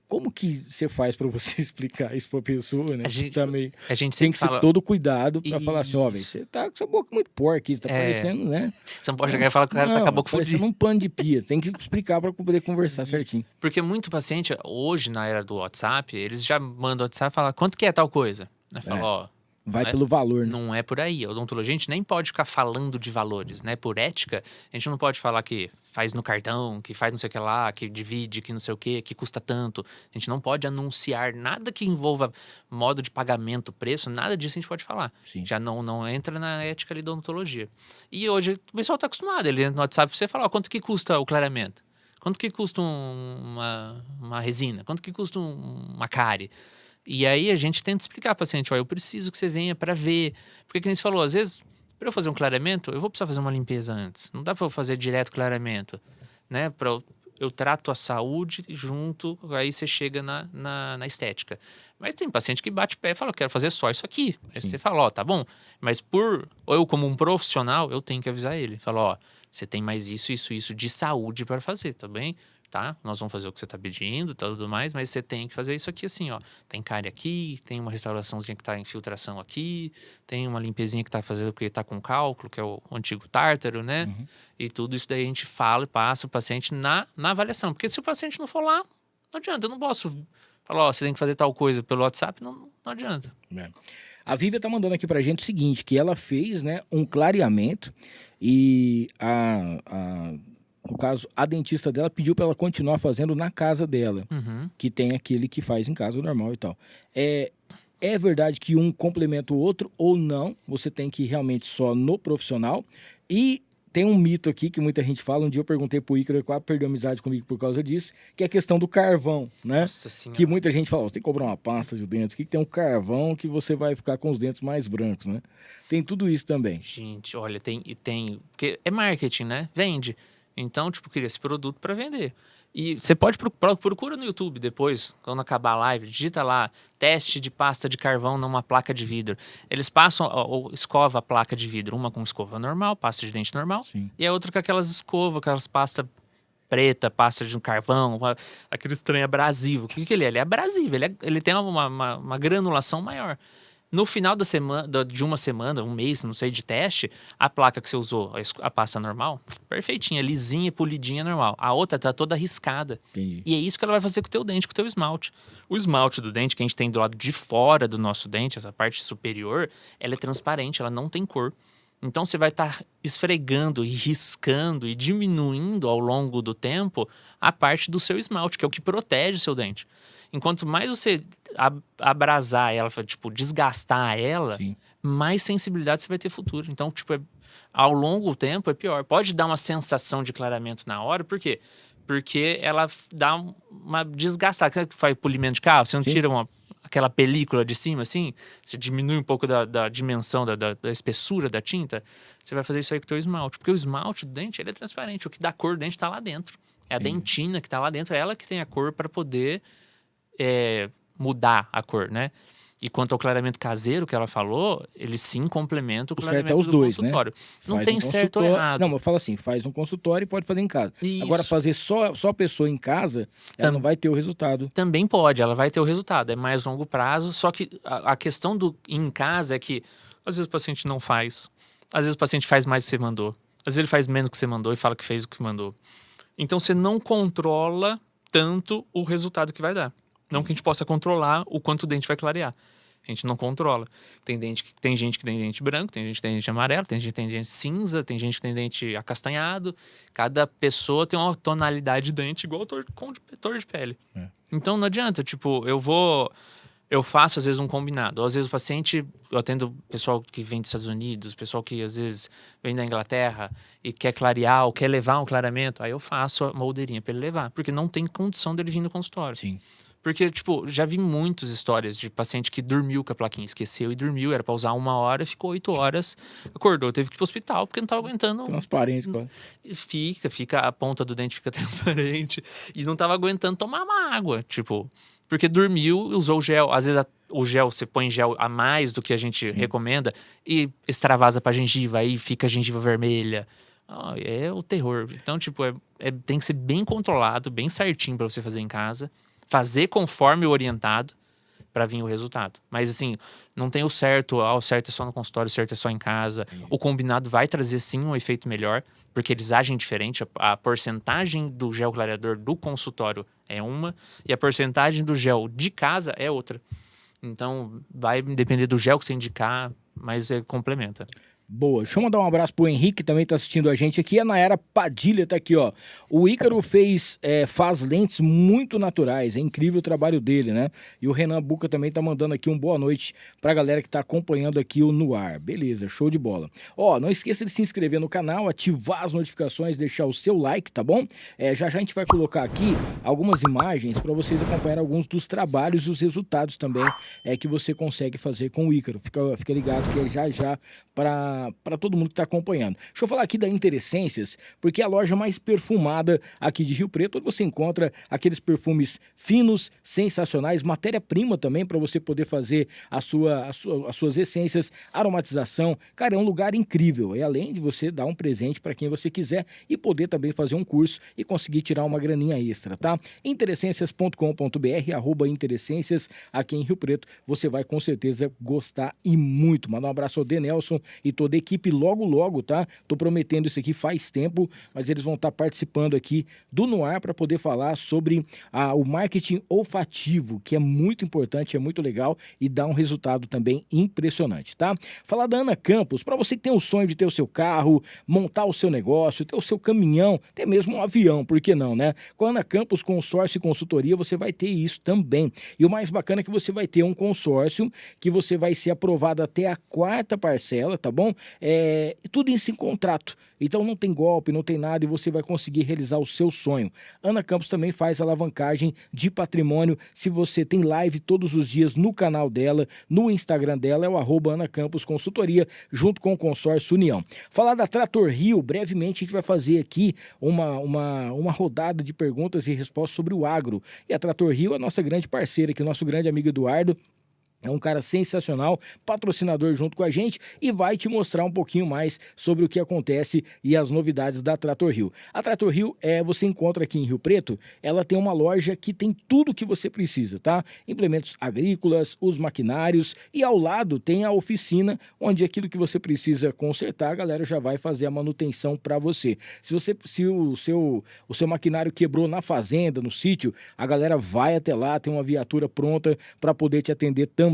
Como que você faz para você explicar isso pra pessoa, né? A gente tem sempre que fala... ser todo cuidado para falar assim, ó, velho, você tá com sua boca muito porca, você tá parecendo, né? Você não pode chegar e falar que o cara tá com a boca fudida. Parecendo um pano de pia, tem que explicar para poder conversar certinho. Porque muito paciente, hoje, na era do WhatsApp, eles já mandam o WhatsApp e falam, quanto que é tal coisa? Aí fala, Vai Não é- pelo valor, né? Não é por aí. A odontologia, a gente nem pode ficar falando de valores, né? Por ética, a gente não pode falar que faz no cartão, que faz não sei o que lá, que divide, que não sei o que custa tanto. A gente não pode anunciar nada que envolva modo de pagamento, preço, nada disso a gente pode falar. Sim. Já não entra na ética ali da odontologia. E hoje o pessoal tá acostumado. Ele entra no WhatsApp pra você falar, ó, quanto que custa o clareamento? Quanto que custa uma resina? Quanto que custa uma cárie? E aí a gente tenta explicar para o paciente, ó, eu preciso que você venha para ver. Porque, como você falou, às vezes, para eu fazer um clareamento, eu vou precisar fazer uma limpeza antes. Não dá para eu fazer direto clareamento, né? Eu trato a saúde junto, aí você chega na estética. Mas tem paciente que bate pé e fala, eu quero fazer só isso aqui. Aí você fala, ó, tá bom. Mas eu como um profissional, eu tenho que avisar ele. Fala, ó, você tem mais isso de saúde para fazer, tá bem? Tá? Nós vamos fazer o que você tá pedindo, tudo mais, mas você tem que fazer isso aqui assim, ó. Tem cárie aqui, tem uma restauraçãozinha que tá em infiltração aqui, tem uma limpezinha que tá fazendo porque tá com cálculo, que é o antigo tártaro, né? E tudo isso daí a gente fala e passa o paciente na avaliação. Porque se o paciente não for lá, não adianta. Eu não posso falar, ó, você tem que fazer tal coisa pelo WhatsApp, não adianta. É. A Vívia tá mandando aqui pra gente o seguinte, que ela fez, né, um clareamento e no caso, a dentista dela pediu para ela continuar fazendo na casa dela, que tem aquele que faz em casa normal e tal. É verdade que um complementa o outro ou não? Você tem que ir realmente só no profissional. E tem um mito aqui que muita gente fala. Um dia eu perguntei pro Ícaro, ele quase perdeu amizade comigo por causa disso, que é a questão do carvão, né? Nossa senhora. Que muita gente fala, tem que comprar uma pasta de dentes aqui que tem um carvão que você vai ficar com os dentes mais brancos, né? Tem tudo isso também. Gente, olha, tem... Porque é marketing, né? Vende. Então, tipo, queria esse produto para vender. E você pode procura no YouTube depois, quando acabar a live, digita lá, teste de pasta de carvão numa placa de vidro. Eles passam, ou escova a placa de vidro, uma com escova normal, pasta de dente normal, Sim. e a outra com aquelas escovas, aquelas pastas preta, pasta de um carvão, aquele estranho abrasivo. O que ele é? Ele é abrasivo, ele tem uma granulação maior. No final de uma semana, um mês, não sei, de teste, a placa que você usou, a pasta normal, perfeitinha, lisinha, polidinha, normal. A outra tá toda arriscada. Entendi. E é isso que ela vai fazer com o teu dente, com o teu esmalte. O esmalte do dente que a gente tem do lado de fora do nosso dente, essa parte superior, ela é transparente, ela não tem cor. Então você vai estar esfregando e riscando e diminuindo ao longo do tempo a parte do seu esmalte, que é o que protege o seu dente. Enquanto mais você abrasar ela, tipo, desgastar ela, Sim. mais sensibilidade você vai ter futuro. Então, tipo, ao longo do tempo é pior. Pode dar uma sensação de clareamento na hora, por quê? Porque ela dá uma desgastada. Sabe que faz polimento de carro? Você não Sim. tira aquela película de cima, assim? Você diminui um pouco da dimensão, da espessura da tinta. Você vai fazer isso aí com o teu esmalte. Porque o esmalte do dente, ele é transparente. O que dá cor do dente está lá dentro. É a dentina que está lá dentro. É ela que tem a cor para poder mudar a cor, né? E quanto ao clareamento caseiro que ela falou, ele sim complementa o clareamento certo é os do dois, consultório. né? Não Faz tem um certo ou consultório- errado. Não, mas fala assim, faz um consultório e pode fazer em casa. Isso. Agora, fazer só a pessoa em casa, ela não vai ter o resultado. Também pode, ela vai ter o resultado. É mais longo prazo, só que a questão do ir em casa é que às vezes o paciente não faz. Às vezes o paciente faz mais do que você mandou. Às vezes ele faz menos do que você mandou e fala que fez o que mandou. Então você não controla tanto o resultado que vai dar. Não que a gente possa controlar o quanto o dente vai clarear. A gente não controla. Tem gente que tem dente branco, tem gente que tem dente amarelo, tem gente que tem dente cinza, tem gente que tem dente acastanhado. Cada pessoa tem uma tonalidade de dente igual corretor de pele. Então não adianta, tipo, eu faço às vezes um combinado. Ou, às vezes o paciente, eu atendo pessoal que vem dos Estados Unidos, pessoal que às vezes vem da Inglaterra e quer clarear ou quer levar um clareamento, aí eu faço a moldeirinha para ele levar, porque não tem condição dele vir no consultório. Sim. Porque, tipo, já vi muitas histórias de paciente que dormiu com a plaquinha, esqueceu e dormiu, era pra usar 1 hora, ficou 8 horas, acordou, teve que ir pro hospital porque não tava aguentando. Transparente, quase. Fica, a ponta do dente fica transparente e não tava aguentando tomar uma água, tipo, porque dormiu, usou o gel, às vezes o gel, você põe gel a mais do que a gente recomenda e extravasa pra gengiva, aí fica a gengiva vermelha. É o terror. Então, tipo, tem que ser bem controlado, bem certinho pra você fazer em casa. Fazer conforme o orientado para vir o resultado. Mas assim, não tem o certo, o certo é só no consultório, o certo é só em casa. O combinado vai trazer sim um efeito melhor, porque eles agem diferente. A porcentagem do gel clareador do consultório é uma e a porcentagem do gel de casa é outra. Então, vai depender do gel que você indicar, mas complementa. Boa. Deixa eu mandar um abraço pro Henrique, que também tá assistindo a gente aqui. A Nayara Padilha tá aqui, ó. O Ícaro faz lentes muito naturais. É incrível o trabalho dele, né? E o Renan Buca também tá mandando aqui um boa noite pra galera que tá acompanhando aqui o No Ar. Beleza, show de bola. Ó, não esqueça de se inscrever no canal, ativar as notificações, deixar o seu like, tá bom? Já já a gente vai colocar aqui algumas imagens pra vocês acompanharem alguns dos trabalhos e os resultados também que você consegue fazer com o Ícaro. Fica ligado que é já já para todo mundo que está acompanhando. Deixa eu falar aqui da Interessências, porque é a loja mais perfumada aqui de Rio Preto, onde você encontra aqueles perfumes finos, sensacionais, matéria-prima também para você poder fazer as suas essências, aromatização. Cara, é um lugar incrível. E além de você dar um presente para quem você quiser e poder também fazer um curso e conseguir tirar uma graninha extra, tá? Interessências.com.br, @Interessências, aqui em Rio Preto. Você vai com certeza gostar e muito. Manda um abraço ao Denelson e toda a equipe logo, tá? Tô prometendo isso aqui faz tempo, mas eles vão estar participando aqui do No Ar para poder falar sobre o marketing olfativo, que é muito importante, é muito legal e dá um resultado também impressionante, tá? Falar da Ana Campos, para você que tem o sonho de ter o seu carro, montar o seu negócio, ter o seu caminhão, até mesmo um avião, por que não, né? Com a Ana Campos Consórcio e Consultoria, você vai ter isso também. E o mais bacana é que você vai ter um consórcio que você vai ser aprovado até a 4ª parcela, tá bom? Tudo isso em contrato. Então não tem golpe, não tem nada e você vai conseguir realizar o seu sonho. Ana Campos também faz alavancagem de patrimônio. Se você tem live todos os dias no canal dela, no Instagram dela, é o @Ana Campos Consultoria, junto com o Consórcio União. Falar da Trator Rio, brevemente a gente vai fazer aqui uma rodada de perguntas e respostas sobre o agro. E a Trator Rio é a nossa grande parceira aqui, o nosso grande amigo Eduardo. É um cara sensacional, patrocinador junto com a gente e vai te mostrar um pouquinho mais sobre o que acontece e as novidades da Trator Rio. A Trator Rio, você encontra aqui em Rio Preto, ela tem uma loja que tem tudo que você precisa, tá? Implementos agrícolas, os maquinários e ao lado tem a oficina, onde aquilo que você precisa consertar, a galera já vai fazer a manutenção para você. Se o seu maquinário quebrou na fazenda, no sítio, a galera vai até lá, tem uma viatura pronta para poder te atender também.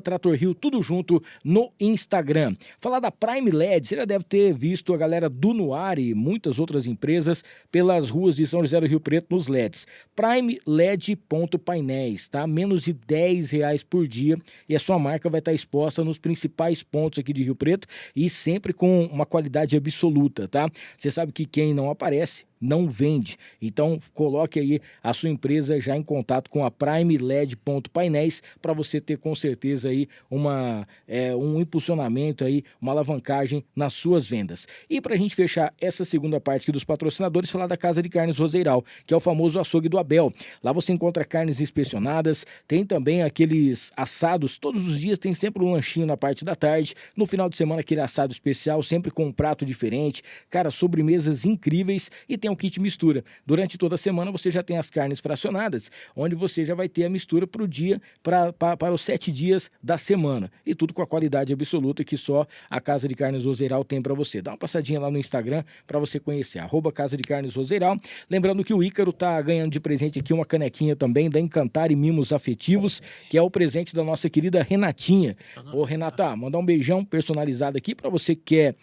@Trator Rio, tudo junto no Instagram. Falar da Prime LED, você já deve ter visto a galera do No Ar e muitas outras empresas pelas ruas de São José do Rio Preto nos LEDs. Prime LED.painéis, tá? Menos de R$10 por dia e a sua marca vai estar exposta nos principais pontos aqui de Rio Preto e sempre com uma qualidade absoluta, tá? Você sabe que quem não aparece não vende. Então, coloque aí a sua empresa já em contato com a Prime LED.painéis para você ter com certeza aí um impulsionamento aí, uma alavancagem nas suas vendas. E para a gente fechar essa segunda parte aqui dos patrocinadores, falar da Casa de Carnes Roseiral, que é o famoso açougue do Abel. Lá você encontra carnes inspecionadas, tem também aqueles assados, todos os dias tem sempre um lanchinho na parte da tarde, no final de semana aquele assado especial, sempre com um prato diferente, cara, sobremesas incríveis e tem um kit mistura. Durante toda a semana você já tem as carnes fracionadas, onde você já vai ter a mistura para o dia, para os 7 dias da semana. E tudo com a qualidade absoluta que só a Casa de Carnes Roseiral tem para você. Dá uma passadinha lá no Instagram para você conhecer, @Casa de Carnes Roseiral. Lembrando que o Ícaro tá ganhando de presente aqui uma canequinha também da Encantar e Mimos Afetivos, que é o presente da nossa querida Renatinha. Ô Renata, mandar um beijão personalizado aqui para você que quer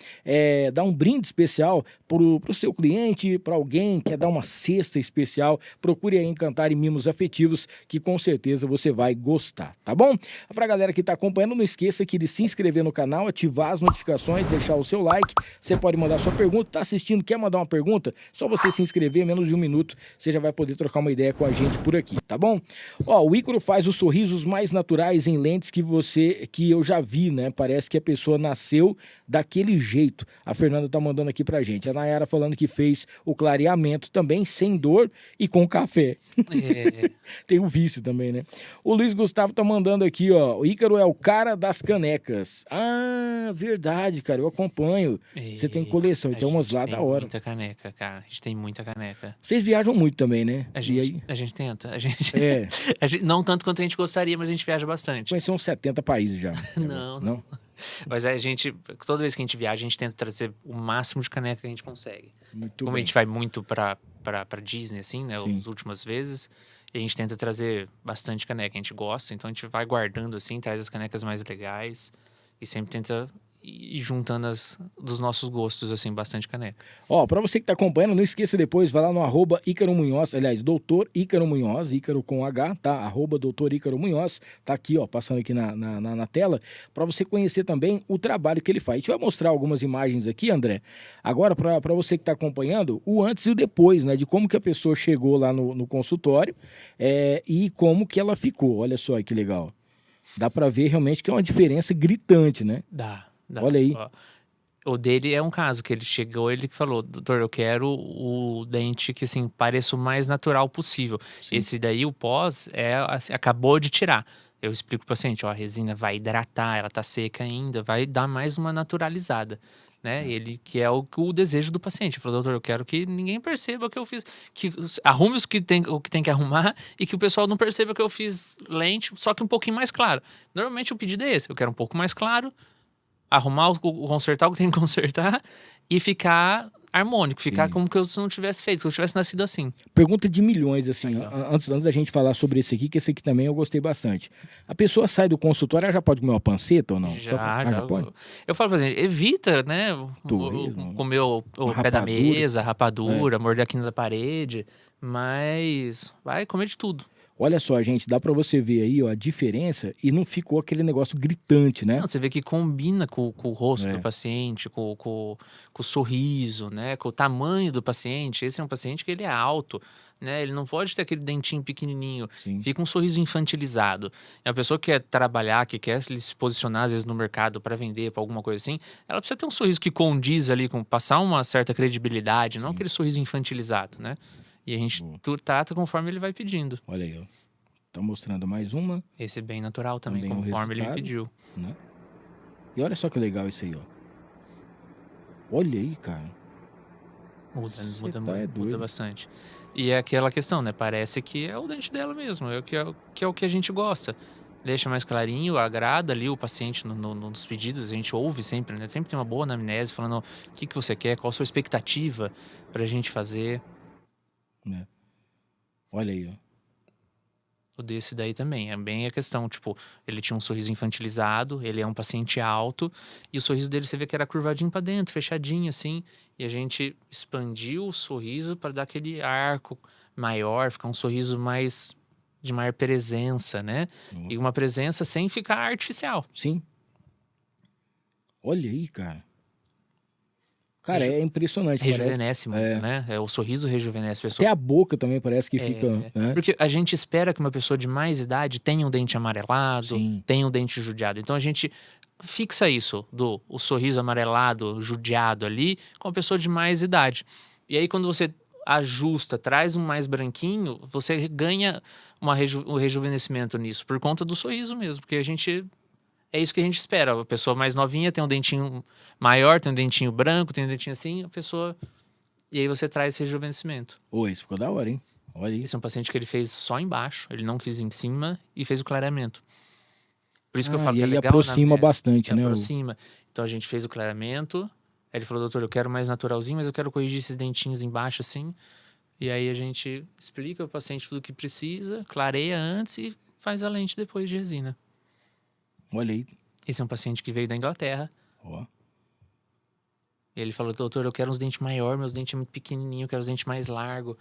dar um brinde especial pro seu cliente, para alguém que quer dar uma cesta especial, procure aí Encantar e Mimos Afetivos, que com certeza você vai gostar, tá bom? Pra galera que tá acompanhando, não esqueça aqui de se inscrever no canal, ativar as notificações, deixar o seu like, você pode mandar sua pergunta, tá assistindo, quer mandar uma pergunta? Só você se inscrever, menos de 1 minuto, você já vai poder trocar uma ideia com a gente por aqui, tá bom? Ó, o Ícaro faz os sorrisos mais naturais em lentes que eu já vi, né? Parece que a pessoa nasceu daquele jeito. A Fernanda tá mandando aqui pra gente. A Nayara falando que fez o clareamento também, sem dor e com café. Tem o vício também, né? O Luiz Gustavo tá mandando aqui, ó. O Ícaro é o cara das canecas. Ah, verdade, cara. Eu acompanho. Você tem coleção, então umas lá da hora. Muita caneca, cara. A gente tem muita caneca. Vocês viajam muito também, né? A gente tenta. A gente, não tanto quanto a gente gostaria, mas a gente viaja bastante. Conheceu uns 70 países já. Não. Mas a gente, toda vez que a gente viaja, a gente tenta trazer o máximo de caneca que a gente consegue. Muito Como bem. a gente vai muito pra Disney, assim, né? Sim. As últimas vezes. E a gente tenta trazer bastante caneca, a gente gosta, então a gente vai guardando assim, traz as canecas mais legais e sempre tenta ir juntando dos nossos gostos, assim, bastante caneca. Ó, pra você que tá acompanhando, não esqueça depois, vai lá no @Ícaro Munhoz, aliás, Doutor Ícaro Munhoz, Ícaro com H, tá? @Doutor Ícaro Munhoz, tá aqui, ó, passando aqui na tela, pra você conhecer também o trabalho que ele faz. A gente vai mostrar algumas imagens aqui, André, agora pra você que tá acompanhando, o antes e o depois, né, de como que a pessoa chegou lá no consultório e como que ela ficou. Olha só que legal. Dá pra ver realmente que é uma diferença gritante, né? Dá. Olha aí. Ó, o dele é um caso que ele chegou, ele que falou, doutor, eu quero o dente que, assim, pareça o mais natural possível. Sim. Esse daí, o pós, assim, acabou de tirar. Eu explico pro paciente, ó, a resina vai hidratar, ela tá seca ainda, vai dar mais uma naturalizada, né? Ele, que é o desejo do paciente. Ele falou, doutor, eu quero que ninguém perceba que eu fiz, que arrume o que tem que arrumar e que o pessoal não perceba que eu fiz lente, só que um pouquinho mais claro. Normalmente o pedido é esse, eu quero um pouco mais claro, arrumar, consertar o que tem que consertar e ficar harmônico, ficar como que eu não tivesse feito, que eu tivesse nascido assim. Pergunta de milhões, assim, antes da gente falar sobre esse aqui, que esse aqui também eu gostei bastante. A pessoa sai do consultório, ela já pode comer uma panceta ou não? Já pode? Eu falo pra gente, evita, né, comer o pé da mesa, rapadura, morder a quina da parede, mas vai comer de tudo. Olha só, gente, dá pra você ver aí, ó, a diferença e não ficou aquele negócio gritante, né? Não, você vê que combina com o rosto do paciente, com o sorriso, né? Com o tamanho do paciente. Esse é um paciente que ele é alto, né? Ele não pode ter aquele dentinho pequenininho. Sim. Fica um sorriso infantilizado. É a pessoa que quer trabalhar, que quer se posicionar às vezes no mercado para vender, para alguma coisa assim, ela precisa ter um sorriso que condiz ali, com passar uma certa credibilidade, não aquele sorriso infantilizado, né? E a gente trata conforme ele vai pedindo. Olha aí, ó. Tá mostrando mais uma. Esse é bem natural também conforme ele me pediu. Né? E olha só que legal isso aí, ó. Olha aí, cara. Muda bastante. E é aquela questão, né? Parece que é o dente dela mesmo. Que é o que a gente gosta. Deixa mais clarinho, agrada ali o paciente nos pedidos. A gente ouve sempre, né? Sempre tem uma boa anamnese falando o que você quer, qual a sua expectativa pra gente fazer. Né? Olha aí, ó. O desse daí também, é bem a questão, tipo, ele tinha um sorriso infantilizado, ele é um paciente alto, e o sorriso dele você vê que era curvadinho pra dentro, fechadinho assim, e a gente expandiu o sorriso para dar aquele arco maior, ficar um sorriso mais de maior presença, né? E uma presença sem ficar artificial. Sim. Olha aí, cara. Cara, é impressionante. Rejuvenesce muito, né? O sorriso rejuvenesce a pessoa. Até a boca também parece que fica... Né? Porque a gente espera que uma pessoa de mais idade tenha um dente amarelado, tenha um dente judiado. Então a gente fixa isso, o sorriso amarelado, judiado ali, com a pessoa de mais idade. E aí quando você ajusta, traz um mais branquinho, você ganha um rejuvenescimento nisso, por conta do sorriso mesmo. Porque a gente... É isso que a gente espera. A pessoa mais novinha tem um dentinho maior, tem um dentinho branco, tem um dentinho assim, a pessoa... E aí você traz esse rejuvenescimento. Ô, isso ficou da hora, hein? Olha isso. Esse é um paciente que ele fez só embaixo, ele não quis em cima e fez o clareamento. Por isso que eu falo que é legal, aproxima bastante, né? Aproxima. Então a gente fez o clareamento, aí ele falou, doutor, eu quero mais naturalzinho, mas eu quero corrigir esses dentinhos embaixo assim. E aí a gente explica ao paciente tudo o que precisa, clareia antes e faz a lente depois de resina. Olha aí. Esse é um paciente que veio da Inglaterra. Ó. E ele falou, doutor, eu quero uns dentes maiores, meus dentes é muito pequenininho, eu quero os dentes mais largos.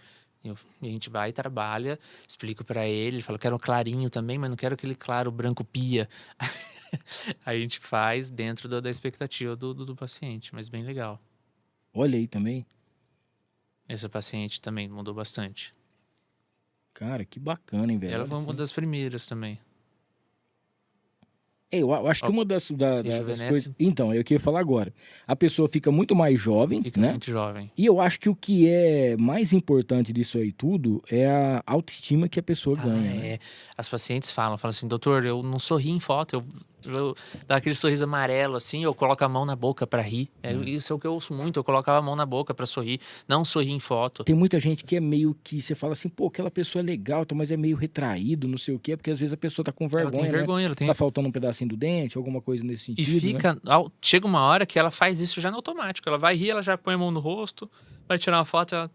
E a gente vai e trabalha, explico pra ele fala, quero um clarinho também, mas não quero aquele claro branco pia. Aí a gente faz dentro da expectativa do paciente, mas bem legal. Olha aí também. Esse paciente também mudou bastante. Cara, que bacana, hein, velho? Ela foi uma das primeiras também. Eu acho que uma das coisas... Então, é o que eu ia falar agora. A pessoa fica muito mais jovem, fica né? muito jovem. E eu acho que o que é mais importante disso aí tudo é a autoestima que a pessoa ganha. Né? As pacientes falam assim, doutor, eu não sorri em foto, eu dá aquele sorriso amarelo assim, eu coloco a mão na boca pra rir. Isso é o que eu ouço muito, eu colocava a mão na boca pra sorrir, não sorrir em foto. Tem muita gente que é meio que, você fala assim, pô, aquela pessoa é legal, mas é meio retraído, não sei o quê, porque às vezes a pessoa tá com vergonha, ela tem vergonha, né? Tá faltando um pedacinho do dente, alguma coisa nesse sentido, e fica, né? Chega uma hora que ela faz isso já no automático, ela vai rir, ela já põe a mão no rosto, vai tirar uma foto, ela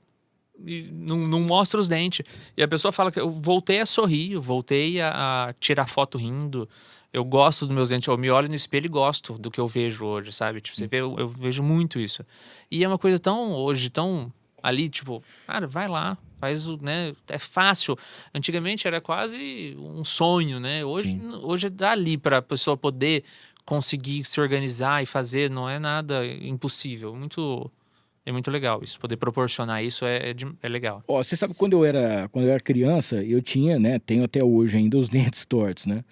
e não mostra os dentes. E a pessoa fala que eu voltei a sorrir, eu voltei a tirar foto rindo. Eu gosto dos meus dentes, eu me olho no espelho e gosto do que eu vejo hoje, sabe? Tipo, você vê, eu vejo muito isso. E é uma coisa hoje, tão ali, tipo, cara, vai lá, faz o, né? É fácil. Antigamente era quase um sonho, né? Hoje dá ali pra pessoa poder conseguir se organizar e fazer, não é nada impossível. É muito legal isso. Poder proporcionar isso é legal. Ó, você sabe quando eu era criança, eu tinha, né? Tenho até hoje ainda os dentes tortos, né?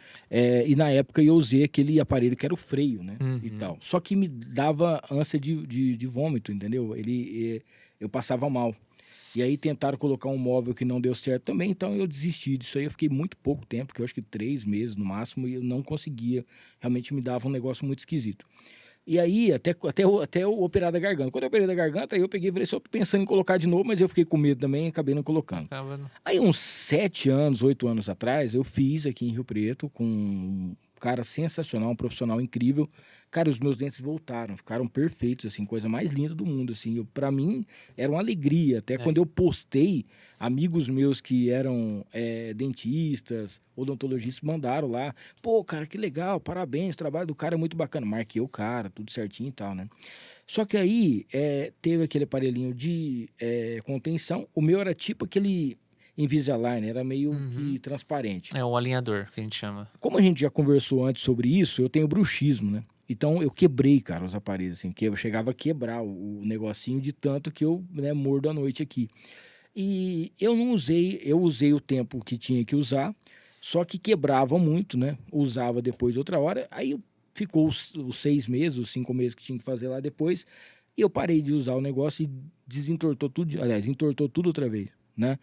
E na época eu usei aquele aparelho que era o freio, né? E tal. Só que me dava ânsia de vômito, entendeu? Eu passava mal. E aí tentaram colocar um móvel que não deu certo também, então eu desisti disso aí. Eu fiquei muito pouco tempo, que eu acho que 3 meses no máximo, e eu não conseguia. Realmente me dava um negócio muito esquisito. E aí, até eu operar da garganta. Quando eu operei da garganta, aí eu peguei e falei, só tô pensando em colocar de novo, mas eu fiquei com medo também e acabei não colocando. Aí, uns 7 anos, 8 anos atrás, eu fiz aqui em Rio Preto com um cara sensacional, um profissional incrível. Cara, os meus dentes voltaram, ficaram perfeitos, assim, coisa mais linda do mundo, assim. Pra mim, era uma alegria. Até quando eu postei, amigos meus que eram dentistas, odontologistas, mandaram lá. Pô, cara, que legal, parabéns, o trabalho do cara é muito bacana. Marquei o cara, tudo certinho e tal, né? Só que aí, teve aquele aparelhinho de contenção. O meu era tipo aquele Invisalign, era meio que transparente. É o alinhador que a gente chama. Como a gente já conversou antes sobre isso, eu tenho bruxismo, né? Então eu quebrei, cara, os aparelhos, assim, que eu chegava a quebrar o negocinho de tanto que eu, né, mordo à noite aqui. E eu não usei, eu usei o tempo que tinha que usar, só que quebrava muito, né? Usava depois outra hora, aí ficou os 6 meses, os 5 meses que tinha que fazer lá depois, e eu parei de usar o negócio e desentortou tudo, aliás, entortou tudo outra vez, né?